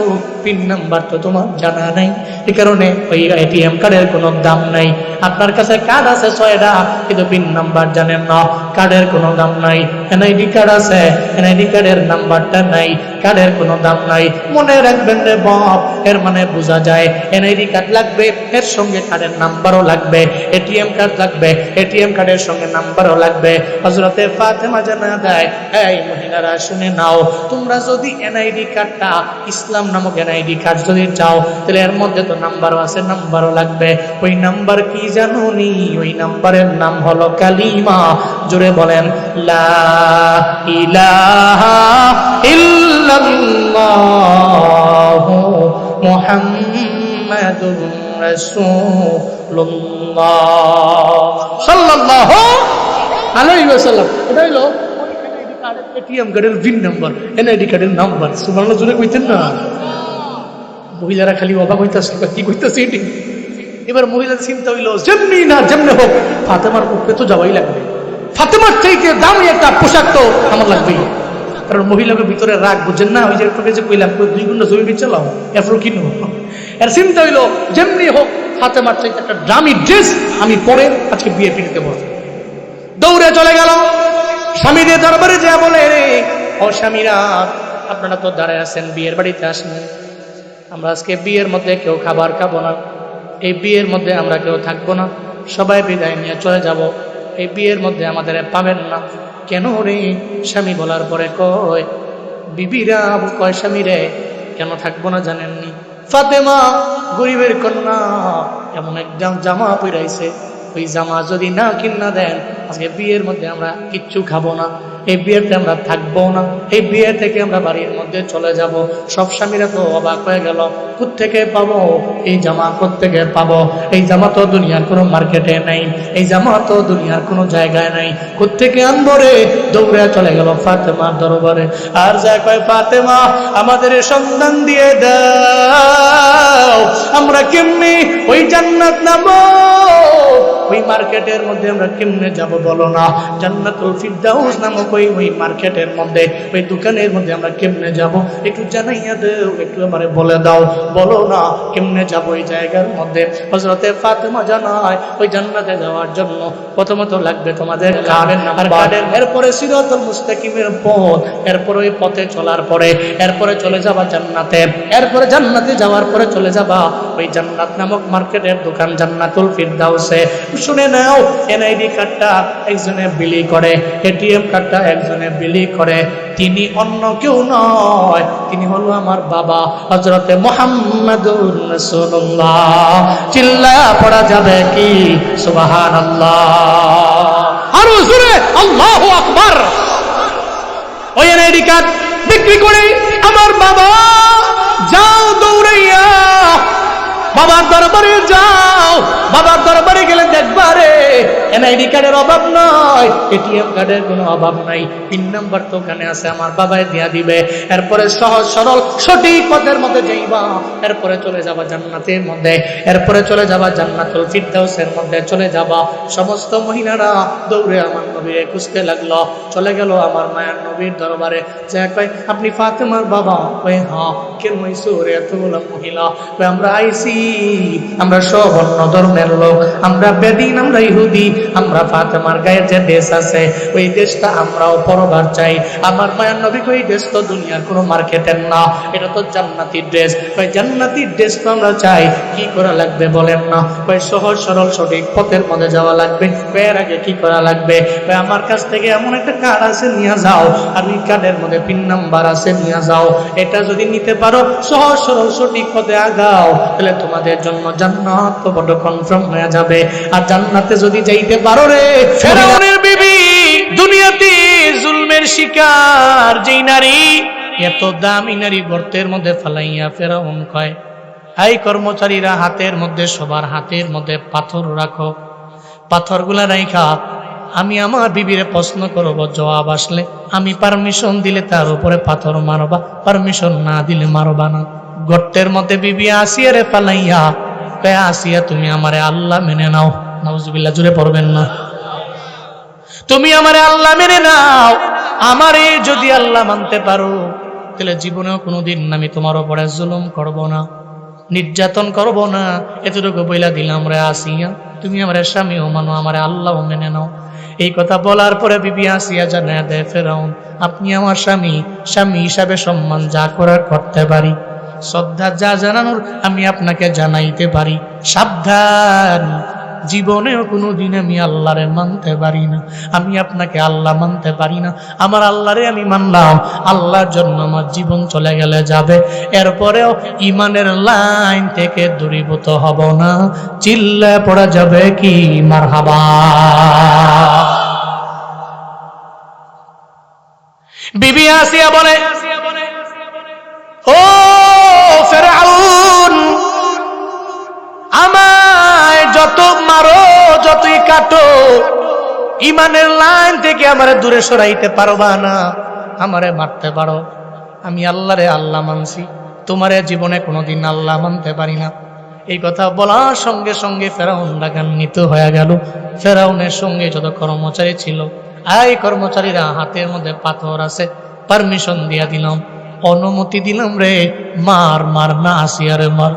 পিন নাম্বার তো তোমার জানা নাই। এই কারণে ওই এটিএম কার্ডের কোনো দাম নাই। আপনার কাছে কার্ড আছে 6টা, কিন্তু পিন নাম্বার জানেন না, কার্ডের কোনো দাম নাই। এনআইডি কার্ড আছে, এনআইডি কার্ডের নাম্বারটা নাই, কার্ডের কোনো দাম নাই। মনে রাখবেন রে বাপ, এর মানে বোঝা যায় এনআইডি কার্ড লাগবে, এর সঙ্গে কার্ডের নাম্বারও লাগবে। এটিএম কার্ড লাগবে, এটিএম কার্ডের সঙ্গে নাম্বারও লাগবে। হযরতে ফাতেমা জানা দেয়, এই মহিলারা শুনে নাও, তোমরা যদি এনআইডি কার্ডটা, ইসলাম নামক এনআইডি কার্ড যদি চাও, তাহলে এর মধ্যে তো নাম্বারও আছে, নাম্বারও লাগবে। ওই নাম্বার কি জানোনি? ওই নাম্বারের নাম হলো কালিমা। জোরে বলেন, লা ইলাহা ইল্লাল্লাহু মুহাম্মাদুর রাসূলুল্লাহ সাল্লাল্লাহু আলাইহি ওয়াসাল্লাম। এটা হলো এটিএম কার্ডের পিন নাম্বার, এনআইডি কার্ডের নাম্বার। সুবহানাল্লাহ, জোরে কইতেন না? মহিলারা খালি অবাক হইতাছে, কি কইতাছে এটি। এবার মহিলার চিন্তা হইল, যেমনি না যেমনি হোক ফাতেমার উপরে তো যাওয়াই লাগবে, ফাতেমার চাইতে দামি একটা পোশাক তো আমার লাগবেই। কারণ মহিলাকে ভিতরে রাগ, বুঝেন না, ওই যে একটু যে কইলাম 2 গুণ জমি বেচালাম, এরপর কিনো। এর চিন্তা হইল যেমনি হোক ফাতেমার চাইতে একটা দামি ড্রেস আমি পরে আজকে বিয়ে পিড়িতে বসবো। দৌড়ে চলে গেল স্বামীদের দরবারে, যা বলে, রে ও স্বামীরা, আপনারা তো দাঁড়ায় আছেন, বিয়ের বাড়িতে আসেন, আমরা আজকে বিয়ের মধ্যে কেউ খাবার খাবো না, এই বিয়ের মধ্যে আমরা কেউ থাকবো না, সবাই বিদায় নিয়ে চলে যাব, এই বিয়ের মধ্যে আমাদের পাবেন না। কেন রে? স্বামী বলার পরে কয়, বিবিরা কয়, স্বামী রে কেন থাকবো না জানেননি? ফাতেমা গরিবের কন্যা, এমন একদম জামা পরাইছে, ওই জামা যদি না কিনা দেন, আজকে বিয়ের মধ্যে আমরা কিচ্ছু খাবো না, এই বিয়েতে আমরা থাকবো না, এই বিয়ে থেকে আমরা বাড়ির মধ্যে চলে যাব। সব স্বামীরা তো অবাক হয়ে গেল, কোত্থেকে পাবো এই জামা, কোত্থেকে পাবো এই জামা? তো দুনিয়ার কোনো মার্কেটে নাই, এই জামা তো দুনিয়ার কোনো জায়গায় নাই, কোত্থেকে আনবো রে? দৌড়ে চলে গেল ফাতেমার দরবারে। আর যা কয়, ফাতেমা আমাদের সন্ধান দিয়ে দাও, আমরা কেমনি ওই জান্নাত নামো, ওই মার্কেটের মধ্যে আমরা কেমনে যাব বলো না? জান্নাতুল ফিরদাউস নামক ওই মার্কেটের মধ্যে, ওই দোকানের মধ্যে আমরা কেমনে যাব? একটু জানাইয়া দাও, একটু আমারে বলে দাও, বলো না কেমনে যাব ওই জায়গার মধ্যে? হযরতে ফাতেমা জানায়, ওই জান্নাতে যাওয়ার জন্য প্রথমত লাগবে তোমাদের কার্ডের নাম্বার, এরপরে সিরাতুল মুস্তাকিমের পথ, এরপরে ওই পথে চলার পরে এরপরে চলে যাবা জান্নাতে, এরপরে জান্নাতে যাওয়ার পরে চলে যাবা ওই জান্নাত নামক মার্কেটের দোকান জান্নাতুল ফিরদাউসে। শুনে নাও, এনআইডি কার্ডটা একজনে বিলি করে, এটিএম কার্ডটা একজনে বিলি করে, তিনি অন্য কেউ নয়, তিনি হলো আমার বাবা হযরতে মুহাম্মাদুর রাসূলুল্লাহ। চিল্লায়া পড়া যাবে কি সুবহানাল্লাহ? আরো জোরে আল্লাহু আকবার। ওই এনআইডি কার্ড বিক্রি করে আমার বাবা, যাও দৌড়াইয়া বাবার দরবারে যাও, বাবার দরবারে গেলে দেখবারে এনআইডি কার্ডের অভাব নয়, এটিএম কার্ডের কোনো অভাব নাই, পিন নাম্বার তো ওখানে আছে, আমার বাবাই দিয়া দিবে। এরপরে সহজ সরল সঠিক পথের মধ্যে যাইবা, এরপরে চলে যাবা জান্নাতের মধ্যে, এরপরে চলে যাবা জান্নাতুল ফিরদাউসের মধ্যে চলে যাবা। সমস্ত মহিলারা দৌড়ে আমার নবীরে খুঁজতে লাগলো, চলে গেল আমার মায়ের নবীর দরবারে। যা কয়, আপনি ফাতেমার বাবা? কয় হ্যাঁ। কেন হইছো রে এতগুলো মহিলা? কয়, আমরা আইছি, আমরা সব অন্য ধর্মের লোক, আমরা বেদিন, আমরা ইহুদি, আমরা ফাতেমার গায়ে যে দেশ আছে ওই দেশটা আমরাও পরবার চাই। আমার মায়ের নবী কই, দেশ তো দুনিয়ার কোনো মার্কেটের না, এটা তো জান্নাতি ড্রেস। ওই জান্নাতি ড্রেস তো আমরা চাই, কি করা লাগবে বলেন না? ওই সহজ সরল সঠিক পথের মধ্যে যাওয়া লাগবে। এর আগে কি করা লাগবে? আমার কাছ থেকে এমন একটা কার্ড আছে নিয়ে যাও, আর ওই কার্ডের মধ্যে পিন নাম্বার আছে নিয়ে যাও, এটা যদি নিতে পারো সহজ সরল সঠিক পথে আগাও, তাহলে তোমাদের জন্য জান্নাত তো বড় কনফার্ম হয়ে যাবে। আর জান্নাতে যদি যাইতে পারো রে, ফেরাউনের বিবি, দুনিয়াতে জুলমের শিকার যেই নারী, এত দামি নারী গর্তের মধ্যে ফালাইয়া ফেরাউন কয়, এই কর্মচারীরা হাতের মধ্যে, সবার হাতের মধ্যে পাথর রাখো, পাথরগুলা রাইখা আমি আমার বিবিরে প্রশ্ন করব, জবাব আসলে আমি পারমিশন দিলে তার উপরে পাথর মারবা, পারমিশন না দিলে মারবা না। গর্তের মধ্যে বিবি আসিয়া রে ফালাইয়া কয়, আসিয়া তুমি আমারে আল্লাহ মেনে নাও। নাউজুবিল্লাহ, জুড়ে পড়বেন না? তুমি আমারে আল্লাহ মেনে নাও, আমারে যদি আল্লাহ মানতে পারো, তাহলে জীবনেও কোনোদিন আমি তোমার উপরে জুলুম করব না, নির্যাতন করব না। এতটুকু বইলা দিলাম রে আসিয়া, তুমি আমার স্বামীও মানো, আমার আল্লাহও মেনে নাও। এই কথা বলার পরে বিবি আসিয়া জানায় দেয় ফেরাউন, আপনি আমার স্বামী, স্বামী হিসাবে সম্মান যা করার করতে পারি, শ্রদ্ধা যা জানানোর আমি আপনাকে জানাইতে পারি। সাবধান, জীবনেও কোনোদিন আমি আল্লাহরে মানতে পারি না, আমি আপনাকে আল্লাহ মানতে পারি না। আমার আল্লাহরে আমি মানলাম, আল্লাহর জন্য আমার জীবন চলে গেলে যাবে, এরপরেও ইমানের লাইন থেকে দূরীভূত হব না। চিল্লায় পড়া যাবে কি মারহাবা? বিবি আসিয়া বলে, ও ফেরাউন, আমায় যত মারো, যতই কাটো, ইমানের লাইন থেকে আমারে দূরে সরাইতে পারবা না। আমারে মারতে পারো, আমি আল্লাহরে আল্লাহ মানছি, তোমারে জীবনে কোনোদিন আল্লাহ মানতে পারি না। এই কথা বলার সঙ্গে সঙ্গে ফেরাউন রাগান্বিত হয়ে গেল। ফেরাউনের সঙ্গে যত কর্মচারী ছিল, এই কর্মচারীরা হাতের মধ্যে পাথর আছে, পারমিশন দিয়া দিলাম, অনুমতি দিলাম রে, মার মার না আসিয়ারে মার।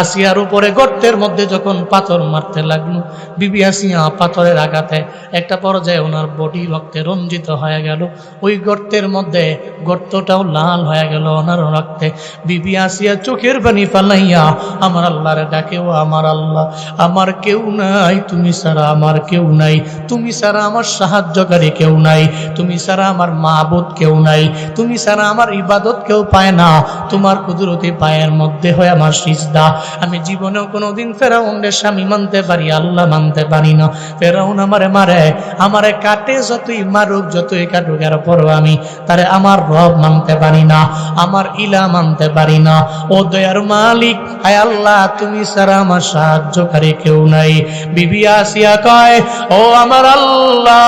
আসিয়ার উপরে গর্তের মধ্যে যখন পাথর মারতে লাগলো, বিবি আসিয়া পাথরের আঘাতে একটা পর্যায়ে ওনার বডি রক্তে রঞ্জিত হয়ে গেল। ওই গর্তের মধ্যে গর্তটাও লাল হয়ে গেল ওনার রক্তে। বিবি আসিয়া চোখের পানি ফালাইয়া আমার আল্লাহরে ডাকে, ও আমার আল্লাহ, আমার কেউ নাই, তুমি ছাড়া আমার কেউ নাই, তুমি ছাড়া আমার সাহায্যকারী কেউ নাই, তুমি ছাড়া আমার মাবুদ কেউ নাই, তুমি ছাড়া আমার ইবাদত কেউ পায় না, তোমার কুদরতি পায়ের মধ্যে হয় আমার সিজদা। আমি জীবনেও কোনোদিন ফেরাউনের স্বামী মানতে পারি, আল্লাহ মানতে পারি না। ফেরাউন আমারে মারে, আমারে কাটে, যতই মারুক যতই কাটুক, এরপরও আমি তারে আমার রব মানতে পারি না, আমার ইলা মানতে পারি না। ও দয়ার মালিক, হায় আল্লাহ, তুমি ছাড়া আমার সাহায্যকারী কেউ নাই। বিবি আসিয়া কয়, ও আমার আল্লাহ,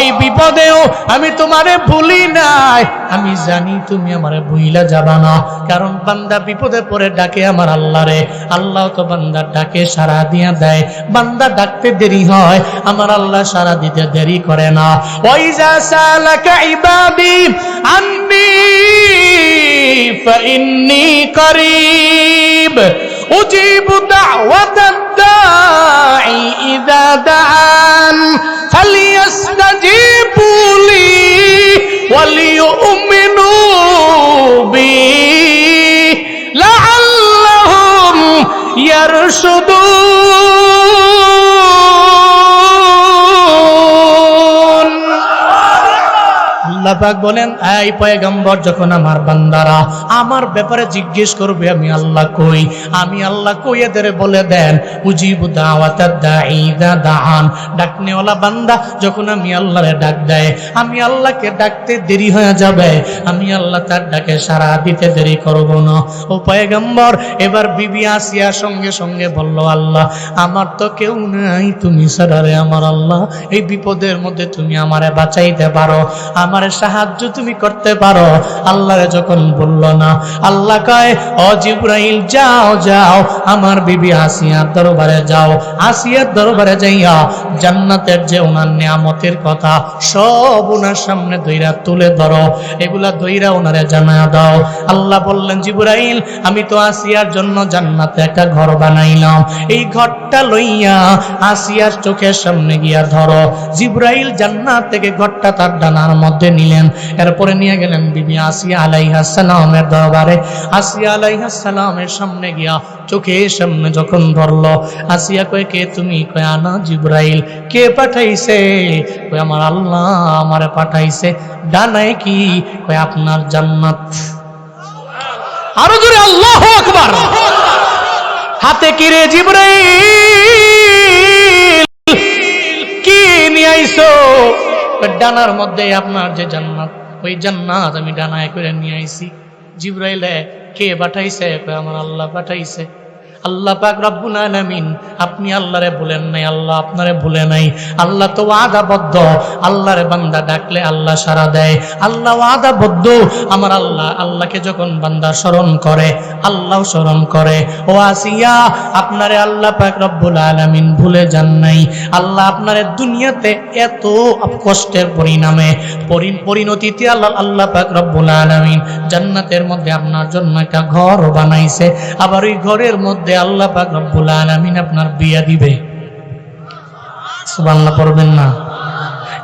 এই বিপদেও আমি তোমারে ভুলি নাই। আমি জানি তুমি আমারে ভুইলা যাবা না, কারণ বান্দা বিপদে পড়ে ডাকে আমার আল্লাহরে, আল্লাহ তো বান্দার ডাকে সাড়া দিয়া দেয়। বান্দা ডাকতে দেরি হয়, আমার আল্লাহ সাড়া দিতে দেরি করে না। ওয়াইজা সালাকা ইবাদি আন্নী ফাইন্নী করিব উজিবু দাওয়াতাদ দাঈ ইযা দাআন ফালিয়াস্তাজিবু লি ওয়ালিউমিনু বি লাআল্লাহুম ইয়ারশুদুন। আল্লাহ পাক বলেন, এই পয়গম্বর, যখন আমার বান্দারা আমার ব্যাপারে জিজ্ঞেস করবে আমি আল্লাহ কই, আমি আল্লাহ কই, এদের বলে দেন উজিবু দাওয়াতাদ দাঈ ইযা দাআন। ডাকনেওয়ালা বান্দা যখন আমি আল্লাহরে ডাক দেয়, আমি আল্লাহকে ডাকতে দেরি হয়ে যাবে, আমি আল্লাহ তার ডাকে সাড়া দিতে দেরি করব না। ও পয়গম্বর, এবার বিবি আসিয়া সঙ্গে সঙ্গে বলল, আল্লাহ, আমার তো কেউ নাই, তুমি ছাড়া রে আমার আল্লাহ। এই বিপদের মধ্যে তুমি আমারে বাঁচাইতে পারো, আমার সাহায্য তুমি করতে পারো। আল্লাহরে যখন বলল না, আল্লাহ কয়, ও জিবরাইল, যাও যাও, আমার বিবি আসিয়ার দরবারে যাও, আসিয়ার দরবারে যাইয়া জান্নাতের যে ওনার নিয়ামতের কথা সব ওনার সামনে দইরা তুলে ধরো, এগুলা দইরা ওনারে জানায়া দাও। আল্লাহ বললেন, জিবরাইল, আমি তো আসিয়ার জন্য জান্নাতে একটা ঘর বানাইলাম, এই ঘরটা লইয়া আসিয়ার চোখের সামনে গিয়া ধরো। জিবরাইল জান্নাত থেকে ঘরটা তার ডানার মধ্যে নিলেন, এরপরে নিয়ে গেলেন বিবি আসিয়া আলাইহিস সালামের দরবারে। আসিয়া আলাইহিস সালামের সামনে গিয়া চোখের সামনে যখন ধরলো, আসিয়া কয়, কে তুমি? কয়, আনা জিবরাইল। কে পাঠাইছে? কয়, আমার আল্লাহ আমারে পাঠাইছে। ডানায় কি? কয়, আপনার জান্নাত। আরো জোরে আল্লাহু আকবার। হাতে কি রে জিবরাইল? কি নিয়ে আইছো? ডানার মধ্যে আপনার যে জান্নাত, ওই জান্নাত আমি ডানায় করে নিয়ে আইছি। জিবরাইল, কে পাঠাইছে? কয়, আমার আল্লাহ পাঠাইছে। আল্লাহ পাক রব্বুল আলামিন, আপনি আল্লাহরে ভুলেন নাই, আল্লাহ আপনারে ভুলে নাই। আল্লাহ তো ওয়াদাবদ্ধ, আল্লাহরে বান্দা ডাকলে আল্লাহ সাড়া দেয়। আল্লাহ ওয়াদাবদ্ধ, আমার আল্লাহ, আল্লাহকে যখন বান্দা স্মরণ করে আল্লাহ স্মরণ করে। ও আসিয়া, আপনারে আল্লাহ পাক রব্বুল আলামিন ভুলে যান নাই। আল্লাহ আপনারে দুনিয়াতে এত কষ্টের পরিণামে পরিণতিতে আল্লাহ পাক রব্বুল আলামিন জান্নাতের মধ্যে আপনার জন্য একটা ঘর বানাইছে। আবার ওই ঘরের মধ্যে আল্লাহ পাক রব্বুল আলামিন আপনার বিয়ে দিবে। সুবহানাল্লাহ পড়বেন না?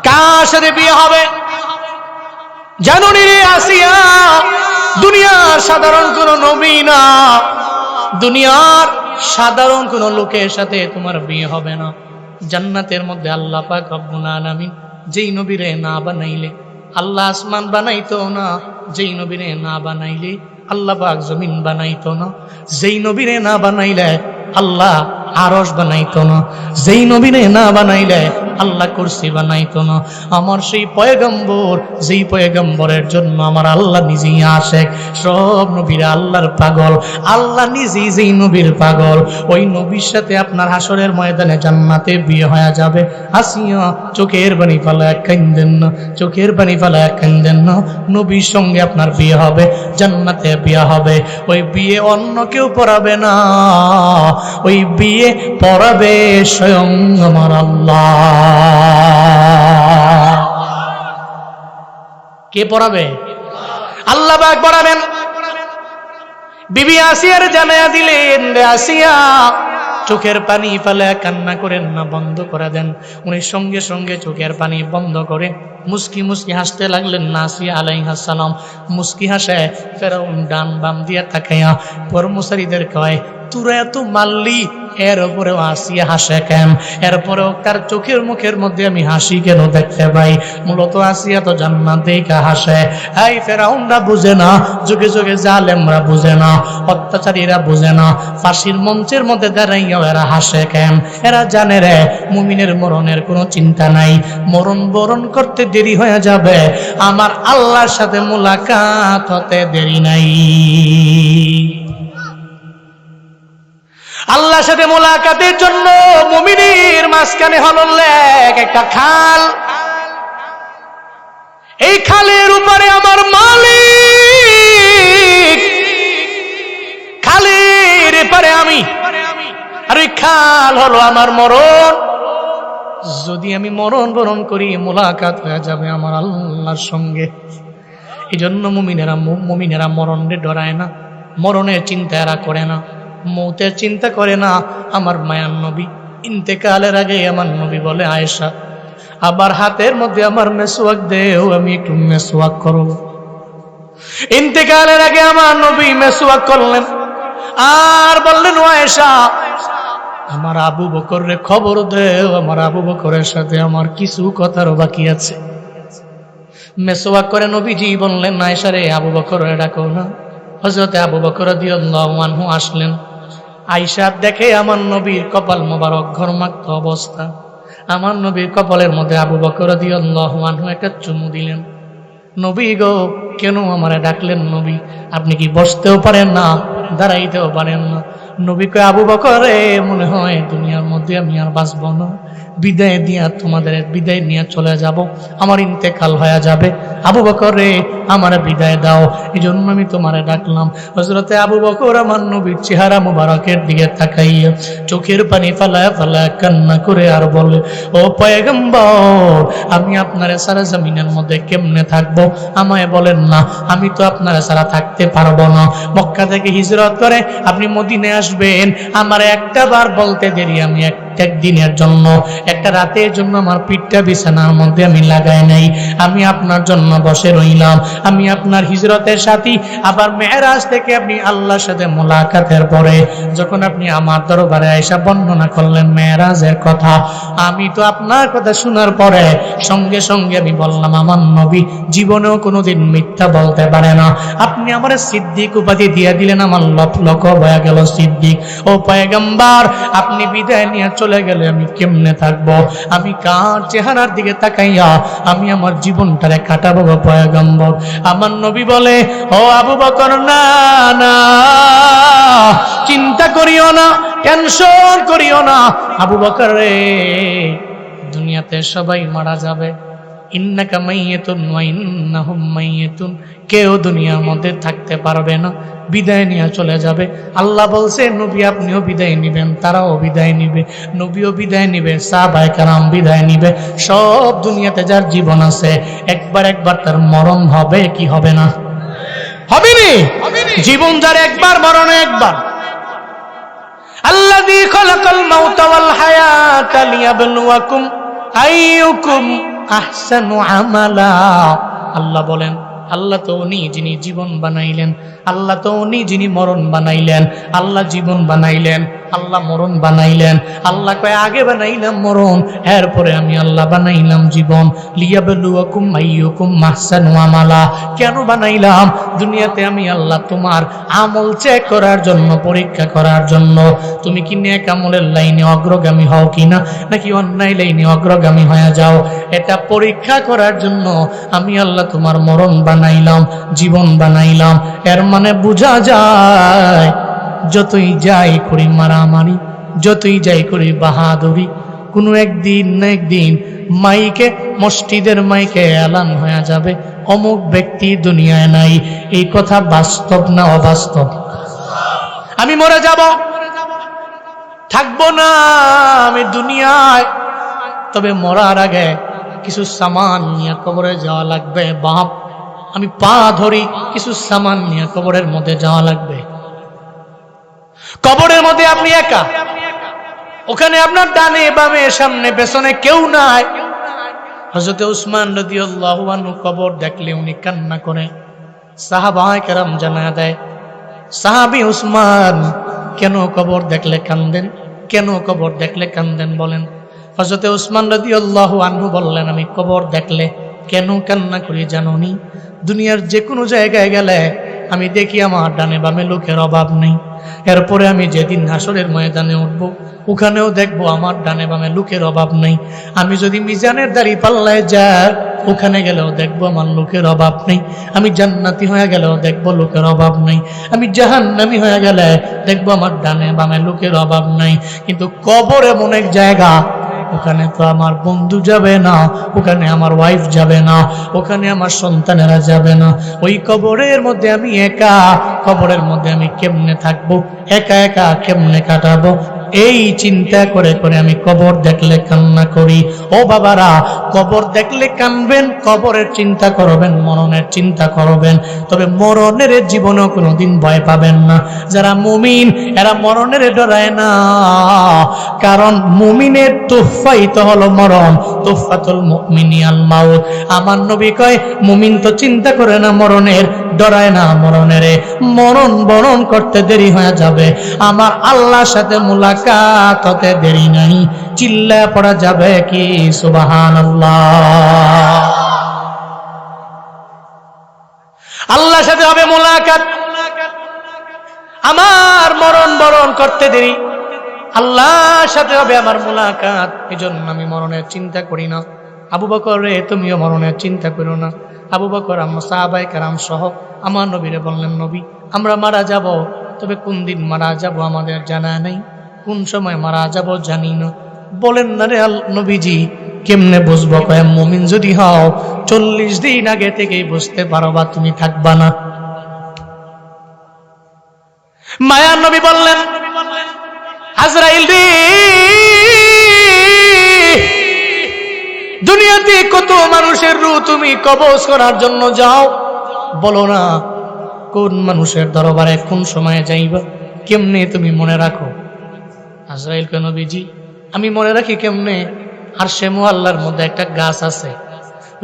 কার সাথে বিয়ে হবে জানো রে আসিয়া? দুনিয়ার সাধারণ কোন নবী না, দুনিয়ার সাধারণ কোন লোকের সাথে তোমার বিয়ে হবে না। জান্নাতের মধ্যে আল্লাহ পাক রব্বুল আলামিন যেই নবীরে না বানাইলে আল্লাহ আসমান বানাইতো না, যেই নবীরে না বানাইলে আল্লাহ পাক জমিন বানাইতো না, যেই নবীরে না বানাইলে আল্লাহ আরশ বানাইতো না, যেই নবীরে না বানাইলে আল্লাহ কুরসি বানাইতো না। আমার সেই পয়গম্বর, যেই পয়গম্বরের জন্য আমার আল্লাহ নিজেই আশেক, সব নবীরা আল্লাহর পাগল, আল্লাহ নিজেই যেই নবীর পাগল, ওই নবীর সাথে আপনার হাসরের ময়দানে জান্নাতে বিয়ে হয়ে যাবে। আসিয়া চোখের পানি ফালায় কাঁদেন না, চোখের পানি ফালায় কাঁদেন না। নবীর সঙ্গে আপনার বিয়ে হবে, জান্নাতে বিয়ে হবে। ওই বিয়ে অন্য কেউ পড়াবে না, ওই বিয়ে পড়াবে স্বয়ং আমার আল্লাহ। কে পড়াবে? আল্লাহ পাক পড়াবেন। বিবি আসিয়ার জানায়া দিলেন, আসিয়া চোখের পানি ফেলে কান্না করেন না, বন্ধ করে দেন। উনি সঙ্গে সঙ্গে চোখের পানি বন্ধ করে মুস্কি মুস্কি হাসতে লাগলেন। আসিয়া আলাইহিস সালাম মুস্কি হাসে। ফেরাউন ডান বাম দিয়া তাকাইয়া কর্মচারীদের কয়, তোরা এত মারলি, এর উপরেও আসিয়া হাসে কেন? এরপরেও তার চোখের মুখের মধ্যে আমি হাসি কেন দেখতে পাই? মূলত আসিয়া তো জান্নাত দেখা হাসে। এই ফেরাউনরা বুঝে না, যুগে যুগে জালেমরা বুঝে না, অত্যাচারীরা বুঝে না, ফাঁসির মঞ্চের মধ্যে দাঁড়াইয়া এরা হাসে কেন? এরা জানে রে মুমিনের মরণের কোনো চিন্তা নাই, মরণ বরণ করতে দেরি হয়ে যাবে, আমার আল্লাহর সাথে মুলাকাত হতে দেরি নাই। আল্লাহর সাথে মুলাকাতের জন্য মুমিনের মাঝখানে হলো একটা খাল। এই খালের উপরে আমার মালিক, খালের এপারে আমি, আর ওই খাল হলো আমার মরণ। যদি আমি মরণ বরণ করি, মুলাকাত হয়ে যাবে আমার আল্লাহর সঙ্গে। এই জন্য মুমিনেরা মরণে ডরায় না, মরণের চিন্তা এরা করে না, মৌতের চিন্তা করে না। আমার মায়ার নবী ইন্তেকালের আগে আমার নবী বলে, আয়েশা আবার হাতের মধ্যে আমার মেসওয়াক দেও, আমি একটু মেসওয়াক করব। ইন্তেকালের আগে আমার নবী মেসওয়াক করলেন আর বললেন, আয়েশা আমার আবু বকরের খবর দেও, আমার আবু বকরের সাথে আমার কিছু কথারও বাকি আছে। মেসওয়াক করে নবীজি বললেন, আয়েশা রে আবু বকরের ডাকো না। হযরতে আবু বকর রাদিয়াল্লাহু আনহু আসলেন। আয়েশা দেখে আমার নবীর কপাল মোবারক ঘর্মাক্ত অবস্থা। আমার নবীর কপালের মধ্যে আবু বকর রাদিয়াল্লাহু আনহু একটা চুমু দিলেন। নবী গো, কেন আমারে ডাকলেন নবী? আপনি কি বসতেও পারেন না, দাঁড়াইতেও পারেন না? নবী কয়, আবু বকর রে, মনে হয় দুনিয়ার মধ্যে আমি আর বাঁচব না, বিদায় দিয়া তোমাদের বিদায় নিয়ে চলে যাব, আমার ইন্তেকাল হয়ে যাবে। আবু বকর রে, আমার বিদায় দাও, এই জন্য আমি তোমারে ডাকলাম। হযরতে আবু বকর আমার নবীর চেহারা মুবারকের দিকে তাকাইয়া চোখের পানি ফালায় ফালায় কান্না করে আর বলে, ও পয়গম্বর, আমি আপনারে সারা জমিনের মধ্যে কেমনে থাকবো? আমায় বলেন না, আমি তো আপনারা ছাড়া থাকতে পারবো না। মক্কা থেকে হিজরত করে আপনি মদিনায় আসবেন, আমার একটা বার বলতে দেরি, আমি একদিনের জন্য, একটা রাতের জন্য আমার পিঠটা বিছানার মধ্যে আমি লাগাই নাই, আমি আপনার জন্য বসে রইলাম। আমি আপনার হিজরতের সাথী। আবার মেরাজ থেকে আপনি আল্লাহর সাথে মুলাকাতের পরে যখন আপনি আমার দরবারে আয়েশা বর্ণনা করলেন মেরাজের কথা, আমি তো আপনার কথা শোনার পরে সঙ্গে সঙ্গে আমি বললাম, আমার নবী জীবনেও কোনোদিন মিথ্যা বলতে পারে না। আপনি আমার সিদ্দিক উপাধি দিয়ে দিলেন, আমার লকব হয়ে গেল সিদ্দিক। ও পয়গম্বর, আপনি বিদায় নিয়ে চলে গেলে আমি কেমনে থাকবো? আমি কার চেহারার দিকে তাকাইয়া আমি আমার জীবনটারে কাটাবো পয়গম্বর? আমার নবী বলে, ও আবু বকর, না না, চিন্তা করিও না, টেনশন করিও না। আবু বকর রে, দুনিয়াতে সবাই মারা যাবে, ইন্নাকা মাইয়াতুন ওয়া ইন্নাহুম মাইয়াতুন, কেউ দুনিয়ার মধ্যে থাকতে পারবে না, বিদায় নিয়ে চলে যাবে। আল্লাহ বলছে, নবী আপনিও বিদায় নিবেন, তারাও বিদায় নিবে, নবীও বিদায় নিবে, সাহাবায়ে কেরাম বিদায় নিবে। সব দুনিয়াতে যার জীবন আছে, একবার তার মরণ হবে কি হবে না? হবে নি? জীবন যার একবার, মরণ একবার। আল্লাযী খালাকাল মাউতা ওয়াল হায়াতা লিয়াবলুয়াকুম আইয়ুকুম আহসানু আমালা। আল্লাহ বলেন, আল্লাহ তো উনি যিনি জীবন বানাইলেন, আল্লাহ তো উনি যিনি মরণ বানাইলেন। আল্লাহ জীবন বানাইলেন, আল্লাহ মরণ বানাইলেন। আল্লাহ কয়, আগে বানাইলাম মরণ, এরপরে আমি আল্লাহ বানাইলাম জীবন। লিয়াবলুয়াকুম আইয়ুকুম আহসানু আমালা। কেন বানাইলাম? দুনিয়াতে আমি আল্লাহ তোমার আমল চেক করার জন্য, পরীক্ষা করার জন্য। তুমি কি নেক আমলের লাইনে অগ্রগামী হও কিনা, নাকি অন্যায় লাইনে অগ্রগামী হয়ে যাও, এটা পরীক্ষা করার জন্য আমি আল্লাহ তোমার মরণ বানাইলাম, জীবন বানাইলাম। এর মানে বোঝা যায়, যতই যাই করি মারামারি, যতই যাই করি বাহাদুরি, কোনো একদিন না একদিন মাইকে, মসজিদের মাইকে এলান হয়ে যাবে, অমুক ব্যক্তি দুনিয়ায় নাই। এই কথা বাস্তব না অবাস্তব? আমি মরে যাব, থাকবো না আমি দুনিয়ায়, তবে মরার আগে কিছু সামান নিয়ে কবরে যাওয়া লাগবে। বাপ, আমি পা ধরি, কিছু সামান নিয়ে কবরের মধ্যে যাওয়া লাগবে। কবরের মধ্যে আপনি একা, ওখানে আপনার ডানে বামে সামনে পেছনে কেউ নাই। হযরত উসমান রাদিয়াল্লাহু আনহু কবর দেখলে উনি কান্না করে। সাহাবায়ে কেরাম জানায়া দেয়, সাহাবী উসমান কেন কবর দেখলে কান্দেন? কেন কবর দেখলে কান্দেন বলেন? হযরতে ওসমান রাদিয়াল্লাহু আনহু বললেন, আমি কবর দেখলে কেন কান্না করি জানোনি? দুনিয়ার যে কোনো জায়গায় গেলে আমি দেখি আমার ডানে বামে লোকের অভাব নেই। এরপরে আমি যেদিন হাসরের ময়দানে উঠব, ওখানেও দেখবো আমার ডানে বামে লোকের অভাব নেই। আমি যদি মিজানের দাড়ি পাল্লায় যাই, ওখানে গেলেও দেখবো আমার লোকের অভাব নেই। আমি জান্নাতি হয়ে গেলেও দেখবো লোকের অভাব নেই। আমি জাহান্নামী হয়ে গেলে দেখবো আমার ডানে বামে লোকের অভাব নাই। কিন্তু কবর এমন এক জায়গা, ওখানে তো আমার বন্ধু যাবে না, ওখানে আমার ওয়াইফ যাবে না, ওখানে আমার সন্তানেরা যাবে না। ওই কবরের মধ্যে আমি একা, কবরের মধ্যে আমি কেমনে থাকবো, একা একা কেমনে কাটাবো, এই চিন্তা করে করে আমি কবর দেখলে কান্না করি। ও বাবারা, কবর দেখলে কানবেন, কবরের চিন্তা করবেন, মরণের চিন্তা করবেন, তবে মরণের জীবনেও কোনোদিন ভয় পাবেন না। যারা মুমিন এরা মরণের ডরায় না, কারণ মুমিনের তোহফাই তো হলো মরণ। তোহফাতুল মুমিনি আল মাউত। আমার নবী কয়, মুমিন তো চিন্তা করে না মরণের, ডরায় না মরণের। মরণ বরণ করতে দেরি হয়ে যাবে, আমার আল্লাহর সাথে মুলাকাত হতে দেরি নাই। চিল্লায় পড়া যাবে কি সুবহানাল্লাহ? আল্লাহর সাথে হবে মুলাকাত, আমার মরণ বরণ করতে দেরি, আল্লাহর সাথে হবে আমার মুলাকাত। এজন্য আমি মরণের চিন্তা করি না। আবু বকর রে, তুমিও মরণের চিন্তা করো না। আবু বকর আমার সাহাবায়ে কেরাম সহ আমার নবীরে বললেন, নবী আমরা মারা যাব, তবে কোন দিন মারা যাব আমাদের জানা নেই, কোন সময় মারা যাব জানি না। বলেন না রে নবীজি, কেমনে বুঝবো? কয়, মুমিন যদি হও 40 দিন আগে থেকেই বুঝতে পারবা, তুমি থাকবা না। মায়ার নবী বললেন, আজরাইল রে, দুনিয়াতে কত মানুষের রূহ তুমি কবজ করার জন্য যাও, বলো না কোন মানুষের দরবারে কোন সময়ে যাইবা, কেমনে তুমি মনে রাখো? আজরাইল কে, নবীজি আমি মনে রাখি কেমনে? আরশে মুআল্লার মধ্যে একটা গাছ আছে,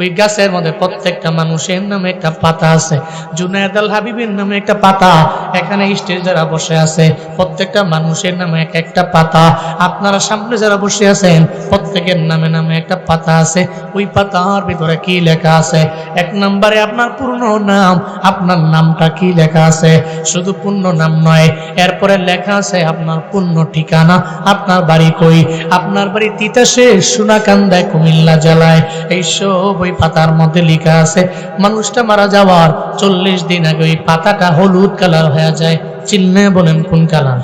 ওই গাছের মধ্যে প্রত্যেকটা মানুষের নামে একটা পাতা আছে। জুনায়েদ আল হাবিবের নামে একটা পাতা, এখানে স্টেজ যারা বসে আছে প্রত্যেকটা মানুষের নামে এক একটা পাতা, আপনারা সামনে যারা বসে আছেন প্রত্যেকের নামে নামে একটা পাতা আছে। ওই পাতার ভিতরে কি লেখা আছে? 1 নম্বরে আপনার পূর্ণ নাম, আপনার নামটা কি লেখা আছে? শুধু পূর্ণ নাম নয়, এরপরে লেখা আছে আপনার পূর্ণ ঠিকানা, আপনার বাড়ি কই। আপনার বাড়ি তিতাসে, সোনাকান্দায়, কুমিল্লা জেলায়। এই সব ওই পাতার মধ্যে লেখা আছে। মানুষটা মারা যাওয়ার 40 দিন আগে ওই পাতাটা হলুদ কালার হয়ে যায়। চিল্লে বলেন কোন কালার?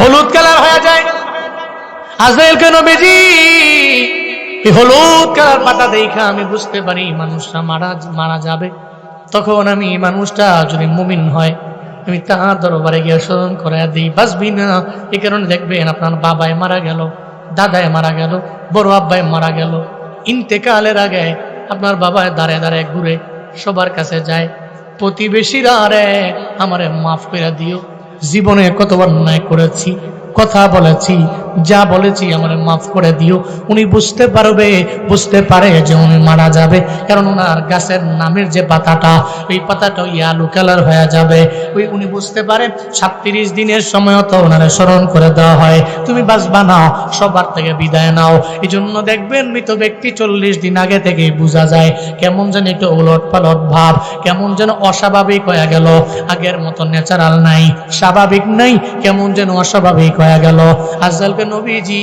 হলুদ কালার হয়ে যায়। আজরাইল কে, নবীজি এই হলুদ কালার পাতা দেখা আমি বুঝতে পারি মানুষটা মারা যাবে। তখন আমি মানুষটা যদি মুমিন হয়, আমি তার দরবারে গিয়ে স্মরণ করে দিই, বাঁচবি না। এই কারণে দেখবেন আপনার বাবায় মারা গেল, দাদায় মারা গেল, বড় আব্বায় মারা গেল, ইন্তেকালের আগে আপনার বাবায় দাঁড়ে দাঁড়ে ঘুরে সবার কাছে যায়, প্রতিবেশীরা, আরে আমারে মাফ করে দিও, জীবনে কত অন্যায় করেছি, কথা বলেছি, যা বলেছি আমারে মাফ করে দিও। উনি বুঝতে পারে যে উনি মারা যাবে, কারণ ওনার গাছের নামের যে পাতাটা, ওই পাতাটা ওই আলু কালার হয়ে যাবে। ওই উনি বুঝতে পারে 37 দিনের সময় তো ওনারে স্মরণ করে দেওয়া হয়, তুমি বাঁচবা না, সবার থেকে বিদায় নাও। এই জন্য দেখবেন মৃত ব্যক্তি 40 দিন আগে থেকেই বোঝা যায় কেমন যেন একটু ওলট পালট ভাব, কেমন যেন অস্বাভাবিক হয়ে গেল, আগের মতো ন্যাচারাল নাই, স্বাভাবিক নাই, কেমন যেন অস্বাভাবিক হয়ে গেল। আজরাইলকে নবীজি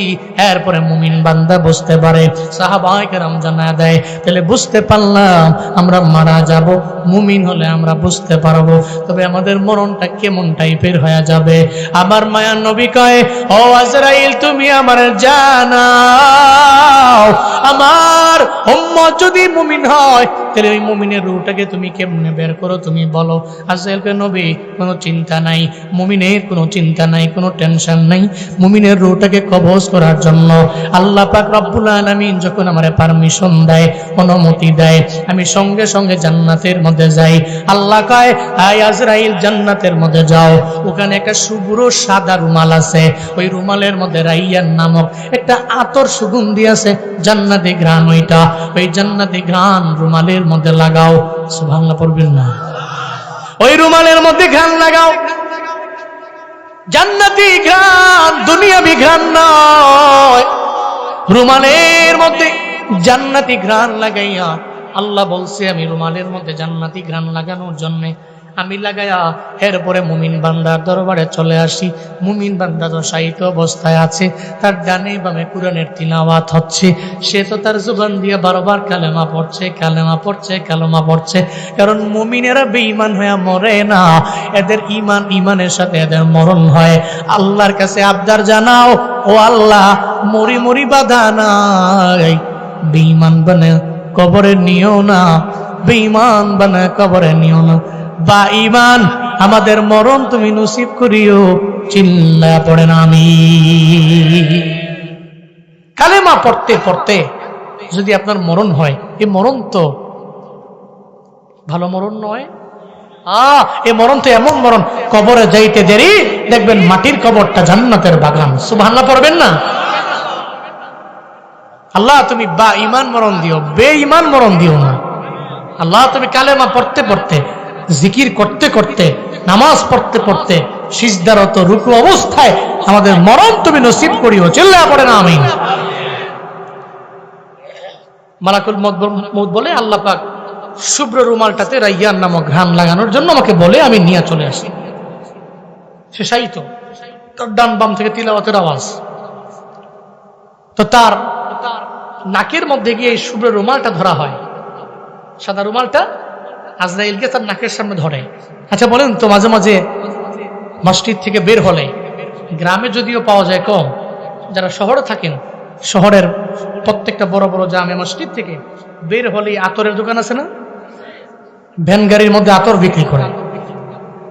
এরপরে মুমিন বান্দা বুঝতে পারে, সাহাবায়ে কেরাম জানায় দেয়, তাহলে বুঝতে পারলাম আমরা মারা যাব। মুমিন হলে আমরা বুঝতে পারবো, তবে আমাদের মরণটা কেমন টাইপের হয়ে যাবে। আমার মায়ার নবী কয়, ও আজরাইল তুমি আমার জানাও, আমার উম্মত যদি মুমিন হয় তাহলে ওই মুমিনের রূহটাকে তুমি কেমনে বের করো, তুমি বলো। আজরাইলকে, নবী কোনো চিন্তা নাই, মুমিনের কোনো চিন্তা নাই, কোনো টেনশন নাই। মুমিনের রূহটাকে কবজ করার জন্য আল্লাহ পাক রব্বুল আলামিন যখন আমারে পারমিশন দেয়, অনুমতি দেয়, আমি সঙ্গে সঙ্গে জান্নাতের মধ্যে যাই। আল্লাহ কয়, আয় আজরাইল জান্নাতের মধ্যে যাও, ওখানে একটা শুভ্র সাদা রুমাল আছে, ওই রুমালের মধ্যে রাইয়ান নামক একটা আতর সুগন্ধি আছে, জান্নাতি ঘ্রাণ। ওইটা ওই জান্নাতি ঘ্রাণ রুমালের মধ্যে লাগাও। সুবহানাল্লাহ পড়বেন না? ওই রুমালের মধ্যে ঘ্রাণ লাগাও, জান্নাতি ঘ্রাণ, দুনিয়াবি ঘ্রাণ নয়। রুমালের মধ্যে জান্নাতি ঘ্রাণ লাগাইয়া আল্লাহ বলছে আমি রুমালের মধ্যে জান্নাতি ঘ্রাণ লাগানোর জন্য আমি লাগাইয়া এরপরে মুমিন বান্দার দরবারে চলে আসি। মুমিন বান্দা তো শায়িত অবস্থায় আছে, তার ডানে বামে কুরআনের তিলাওয়াত হচ্ছে, সে তো তার জবান দিয়ে বারবার কালেমা পড়ছে, কালেমা পড়ছে, কালেমা পড়ছে। কারণ মুমিনেরা বেঈমান হয়ে মরে না, এদের ঈমান ঈমানের সাথে এদের মরণ হয়। আল্লাহর কাছে আবদার জানাও, ও আল্লাহ মরি মরি বাধা নাই, বেঈমান বানায় কবরে নিও না, বেঈমান বানায় কবরে নিও না। বা ঈমান আমাদের মরণ তুমি নসিব করিও, চিল্লা পড়েন আমিন। কালেমা পড়তে পড়তে যদি আপনার মরণ হয়, এই মরণ তো ভালো মরণ নয়। এই মরণ তো এমন মরণ, কবরে যাইতে দেরি দেখবেন মাটির কবরটা জান্নাতের বাগান। সুবহানাল্লাহ পড়বেন না? আল্লাহ তুমি বা ঈমান মরণ দিও, বেঈমান মরণ দিও না। আল্লাহ তুমি কালেমা পড়তে পড়তে, জিকির করতে করতে, নামাজ পড়তে পড়তে, সিজদারত রুকু অবস্থায় আমাদের মরণ তুমি নসিব করিও, চিল্লায়া পড়েন আমিন। মালাকুল মউত বলে আল্লাহ পাক শুভ্র রুমালটাতে রাইয়ান নামক ঘ্রাণ লাগানোর জন্য আমাকে বলে আমি নিয়ে চলে আসি। সে শায়িত, তার ডান বাম থেকে তিলাওয়াতের আওয়াজ, তো তার নাকের মধ্যে গিয়ে এই শুভ্র রুমালটা ধরা হয়। সাদা রুমালটা আজরাইলকে তার নাকের সামনে ধরে। আচ্ছা বলেন তো, মাঝে মাঝে মসজিদ থেকে বের হলে, গ্রামে যদিও পাওয়া যায় কম, যারা শহরে থাকেন, শহরের প্রত্যেকটা বড় বড় জামে মসজিদ থেকে বের হলেই আতরের দোকান আছে না, ভ্যান গাড়ির মধ্যে আতর বিক্রি করে।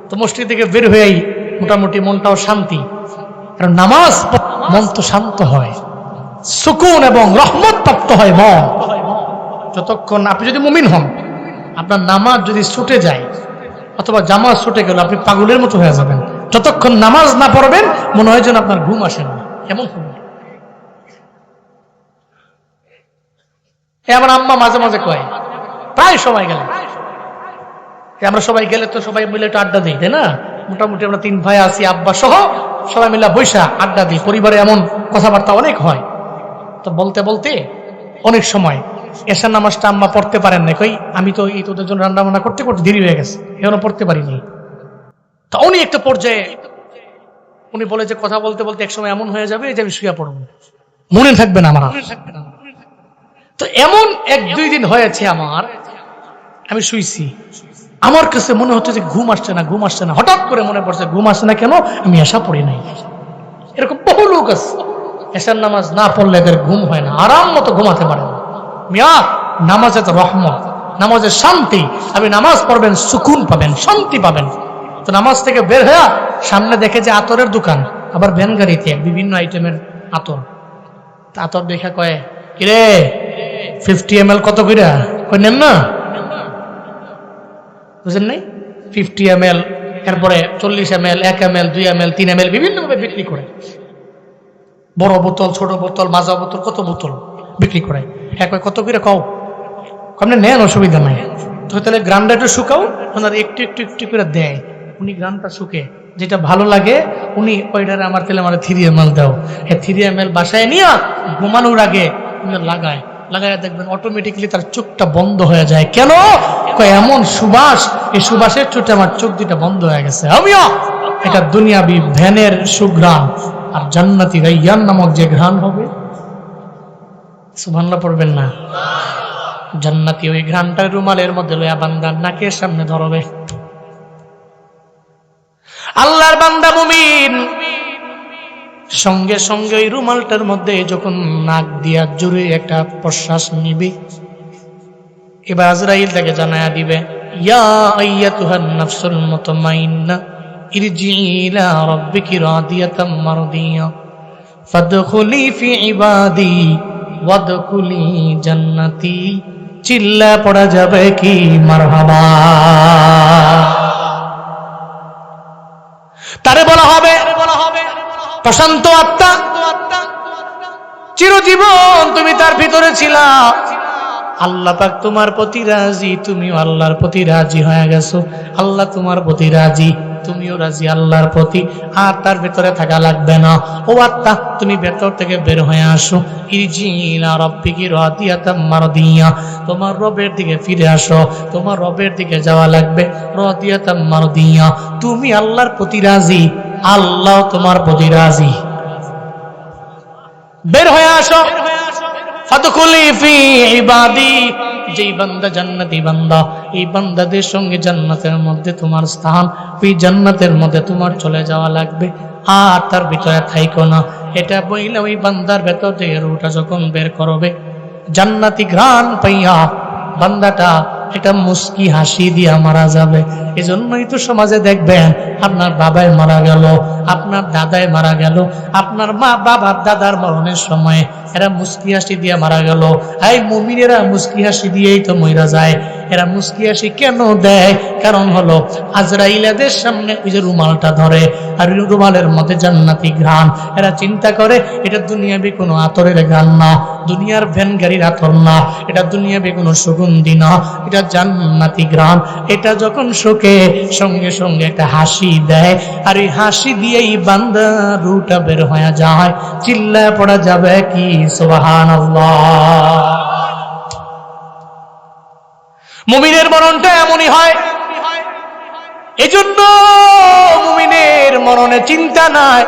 তো মসজিদ থেকে বের হয়েই মোটামুটি মনটাও শান্তি, কারণ নামাজ মন তো শান্ত হয়, সুকুন এবং রহমত প্রাপ্ত হয় মন। যতক্ষণ আপনি যদি মুমিন হন, আপনার নামাজ যদি ছুটে যায় অথবা জামাজ ছুটে গেল, আপনি পাগলের মতো হয়ে যাবেন। যতক্ষণ নামাজ না পড়বেন মনে হয় যেন আপনার ঘুম আসে না, এমন হবে। আমার আম্মা মাঝে মাঝে কয়, প্রায় সবাই গেলে, আমরা সবাই গেলে তো সবাই মিলে একটু আড্ডা দিই, তাই না? মোটামুটি আমরা 3 ভাই আছি, আব্বা সহ সবাই মিলে বৈশা আড্ডা দিই, পরিবারে এমন কথাবার্তা অনেক হয়। তো বলতে বলতে অনেক সময় এশার নামাজটা আম্মা পড়তে পারেন না, কই আমি তো এই তোদের জন্য রান্না বান্না করতে করতে দেরি হয়ে গেছে, এখনো পড়তে পারিনি। তা উনি একটা পর্যায়ে উনি বলে যে কথা বলতে বলতে এক সময় এমন হয়ে যাবে যে আমি শুয়ে পড়বো, মনে থাকবে না আমার। তো এমন 1-2 দিন হয়েছে আমার, আমি শুইছি, আমার কাছে মনে হচ্ছে যে ঘুম আসছে না, ঘুম আসছে না। হঠাৎ করে মনে পড়ছে ঘুম আসছে না কেন, আমি এশা পড়ি নাই। এরকম বহু লোক আছে, এশার নামাজ না পড়লে এদের ঘুম হয় না, আরাম মতো ঘুমাতে পারে না। মিয়া, নামাজে তো রহমত, নামাজের শান্তি। আপনি নামাজ পড়বেন, সুকুন পাবেন, শান্তি পাবেন। তো নামাজ থেকে বের হয়ে সামনে দেখে যে আতরের দোকান, আবার ভ্যান গাড়িতে বিভিন্ন আইটেমের আতর। আতর দেখা কয়, কিরে 50 ml কত কইরা? কই নেন না, বুঝেন নাই? 50 ml, এরপরে 40 ml, 1 ml, 2 ml, 3 ml বিভিন্নভাবে বিক্রি করে। বড় বোতল, ছোট বোতল, মাজা বোতল, কত বোতল বিক্রি করে। একবার কত করে কও, আপনি নেন, অসুবিধা নাই। তো তাহলে গ্রানটা একটু শুকাও, ওনার একটু একটু একটু করে দেয়। উনি গ্রানটা শুকে যেটা ভালো লাগে উনি ওইটারে আমার তেলে আমার 3 ml দাও, 3 ml বাসায় নিয়ে ঘুমানোর আগে লাগায়, লাগায় দেখবেন অটোমেটিক্যালি তার চোখটা বন্ধ হয়ে যায়। কেন? এমন সুবাস, এই সুবাসের চোটে আমার চোখ দুটা বন্ধ হয়ে গেছে। আমিও এটা দুনিয়াবি ভ্যানের সুঘ্রাণ, আর জান্নাতি রাইয়ান নামক যে ঘ্রাণ হবে, সুবহানাল্লাহ পড়বেন না? জান্নাতি ওই ঘ্রাণটা রুমালের মধ্যে লইয়া বান্দার নাকের সামনে ধরবে। আল্লাহর বান্দা মুমিন সঙ্গে সঙ্গে ওই রুমালটার মধ্যে যখন নাক দিয়া জোরে একটা প্রশ্বাস নিবে, এবার আজরাইল তাকে জানায়া দিবে, ইয়া আইয়াতুহান নাফসুল মুতমাইন্না ইরজিই ইলা রাব্বিকি রাদিয়াতাম মারদিয়া ফাদখুলি ফি ইবাদি ওয়াদখুলি জান্নাতি। চিল্লা পড়া যাবে কি মারহাবা? তারে বলা হবে প্রশান্ত আত্মা, চিরজীবন তুমি তার ভিতরে ছিলা, আল্লাহ পাক তোমার প্রতি রাজি, তুমিও আল্লাহর প্রতি রাজি হয়ে গেছো, আল্লাহ তোমার প্রতি রাজি, তুমিও রাজি আল্লাহর প্রতি, আর তার ভেতরে থাকা লাগবে না। ও আত্মা, তুমি ভেতর থেকে বের হয়ে আসো। ইরজি ইলা রাব্বিকি রাদিয়াতাম মারদিয়া, তোমার রবের দিকে ফিরে আসো। তোমার রবের দিকে যাওয়া লাগবে। রাদিয়াতাম মারদিয়া, তুমি আল্লাহর প্রতি রাজি, আল্লাহ তোমার প্রতি রাজি। বের হয়ে আসো। ফাদখুলি ফি ইবাদি, যেই বান্দা জান্নাতি বান্দা, এই বান্দাদের সঙ্গে জান্নাতের মধ্যে তোমার স্থান, ওই জান্নাতের মধ্যে তোমার চলে যাওয়া লাগবে, আর তার ভিতরে থাইকো না। এটা বইলে ওই বান্দার ভেতর থেকে রুটা যখন বের করবে, জান্নাতি ঘ্রাণ পাইয়া বান্দাটা এটা মুস্কি হাসি দিয়া মারা যাবে। এজন্যই তো সমাজে দেখবেন আপনার বাবাই মারা গেল, আপনার দাদাই মারা গেল, আপনার মা বাবার দাদার মরণের সময় এরা মুস্কি হাসি দিয়ে মারা গেল। এই মুমিনেরা মুস্কি হাসি দিয়েই তো মইরা যায়। এরা মুস্কি হাসি কেন দেয়? কারণ হলো আজরাইলাদের সামনে ওই যে রুমালটা ধরে, আর রুমালের মধ্যে জান্নাতি ঘ্রাণ। এরা চিন্তা করে এটা দুনিয়াবি কোনো আতরের ঘ্রাণ না, দুনিয়ার ভ্যান গাড়ির আতর না, এটা দুনিয়াবি কোনো সুগন্ধি না, এটা জান্নাতি ঘ্রাণ। এটা যখন শোকে সঙ্গে সঙ্গে একটা হাসি দেয়, আর এই হাসি দিয়েই বান্দা রুটা বের হয়ে যায়। চিল্লায় পড়া যাবে কি সুবহানাল্লাহ। মুমিনের মরণটা এমনই হয়। এজন্য মুমিনের মরণে চিন্তা নাই,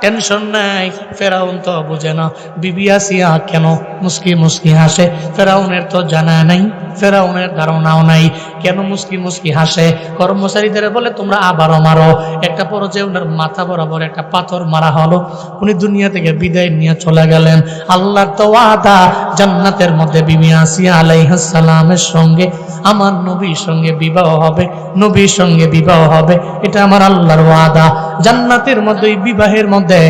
টেনশন নাই। ফেরাউন তো বুঝে না বিবি আসিয়া কেন মুস্কি মুস্কি হাসে, ফেরাউনের তো জানা নাই, ফেরাউনের ধারণাও নাই কেন মুস্কি মুস্কি হাসে। কর্মচারীদের বলে তোমরা আবারও মারো। একটা পর্যায়ে ওনার মাথা বরাবর একটা পাথর মারা হলো, উনি দুনিয়া থেকে বিদায় নিয়ে চলে গেলেন। আল্লাহর তো ওয়াদা, জান্নাতের মধ্যে বিবি আসিয়া আলাইহিস সালামের সঙ্গে আমার নবীর সঙ্গে বিবাহ হবে, নবীর সঙ্গে বিবাহ হবে। এটা আমার আল্লাহর ওয়াদা। জান্নাতের মধ্যে বিবাহের মধ্যে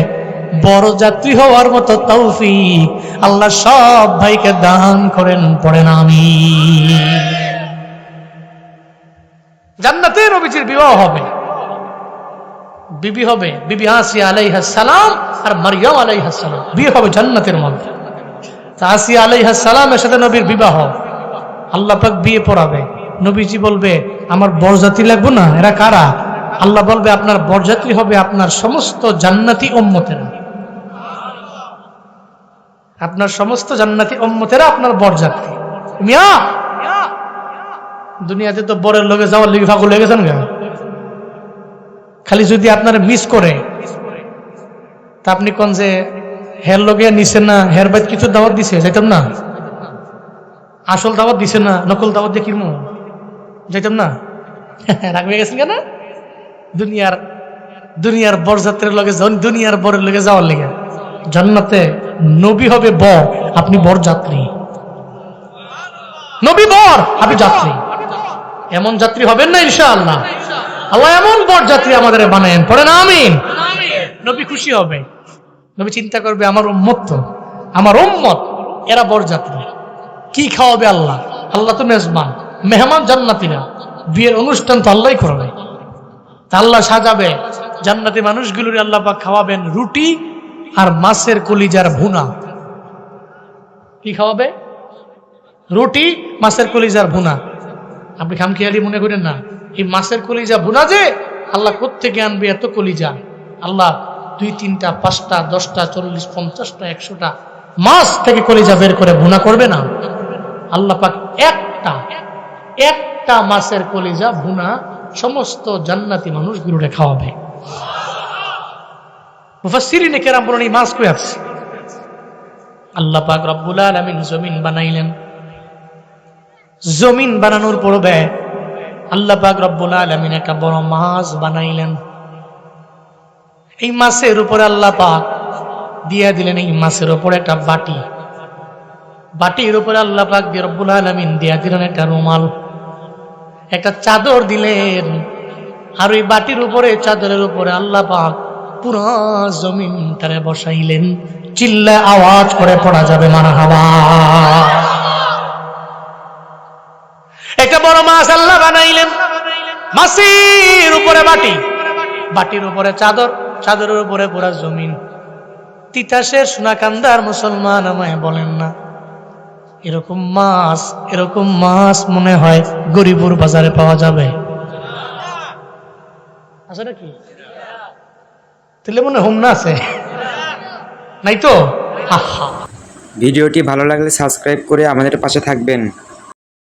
বড় যাত্রী হওয়ার মতো তৌফিক আল্লাহ সব ভাইকে দান করেন, পড়েন আমিন। জান্নাতে নবীজির বিবাহ হবে, বিবি হবে বিবি আসিয়া আলাইহিস সালাম আর মারইয়াম আলাইহিস সালাম, বিয়ে হবে জান্নাতের মধ্যে। তা আসিয়া আলাইহিস সালামের সাথে নবীর বিবাহ, আল্লাহ পাক বিয়ে পড়াবে। নবীজি বলবে আমার বরযাত্রী লাগবে না, এরা কারা? আল্লাহ বলবে আপনার বরযাত্রী হবে আপনার সমস্ত জান্নাতি উম্মতেরা, আপনার সমস্ত জান্নাতি উম্মতেরা আপনার বরযাত্রী। মিয়া দুনিয়াতে তো বরের লগে যাওয়ার লিগে ফাগুল হয়ে গেছেন গা। খালি যদি আপনার মিস করে তা আপনি কোন যে হের লগে নিছেন না, হের বাইত কিছু দাওয়াত দিছে যাইতাম না, আসল দাওয়াত দিছে না, নকল দাওয়াত দিয়ে কিরম যাইতাম না। রাখবে গেছেন কেন? দুনিয়ার বরযাত্রের লগে, দুনিয়ার বরের লগে যাওয়ার লেগে। জান্নাতে নবী হবে বর, আপনি বরযাত্রী। নবী বর, আপনি যাত্রী। এমন যাত্রী হবেন না ইনশাআল্লাহ। আল্লাহ এমন বরযাত্রী আমাদের বানায়েন, পড়েন আমিন। নবী খুশি হবে। নবী চিন্তা করবে আমার উম্মত তো, আমার উম্মত এরা বরযাত্রী, কি খাওয়াবে আল্লাহ? আল্লাহ তো মেজবান, মেহমান জান্নাতীরা, বিয়ের অনুষ্ঠান তো আল্লাহই করবে। তা আল্লাহ সাজাবে জান্নাতি মানুষগুলোর, আল্লাহ পাক খাওয়াবেন রুটি আর মাছের কলিজার ভুনা। কি খাওয়াবে? রুটি, মাছের কলিজার ভুনা। আপনি খামখেয়ালি মনে করেন না, এই মাছের কলিজা ভুনা যে আল্লাহ কোত্থেকে আনবে এত কলিজা? আল্লাহ 2, 3টা, 5টা, 10টা, 40, 50টা, 100টা মাছ থেকে কলিজা বের করে ভুনা করবে না। আল্লাহ পাক একটা মাছের কলিজা ভুনা সমস্ত জান্নাতি মানুষগুলোরে খাওয়াবে। মুফাসসিরিনে কেরাম বলেন এই মাছ কই আসছে? আল্লাহ পাক রব্বুল আলামিন জমিন বানাইলেন। জমিন বানানোর পূর্বে আল্লাহ পাক রব্বুল আলামিন একটা বড় মাছ বানাইলেন। এই মাছের উপরে আল্লাহ পাক দিয়ে দিলেন এই মাছের উপরে একটা বাটি, বাটির উপরে আল্লাহ পাক দিয়ে রব্বুল আলামিন দিয়ে দিলেন একটা রুমাল, একটা চাদর দিলেন। আর ওই বাটির উপরে, চাদরের উপরে আল্লাহ পাক পুরো জমিনটারে বসাইলেন। চিল্লায় আওয়াজ করে পড়া যাবে মারহাবা। একটা বড় মাছ আল্লাহ বানাইলেন, মাছের উপরে বাটি, বাটির উপরে চাদর, চাদরের উপরে পুরা জমিন। তিতাসের সোনাকান্দার মুসলমান আমায় বলেন না, এরকম মাছ মনে হয় গরিবুর বাজারে পাওয়া যাবে? আছে নাকি? তাহলে মনে হোম না আছে নাই তো। ভিডিওটি ভালো লাগলে সাবস্ক্রাইব করে আমাদের পাশে থাকবেন।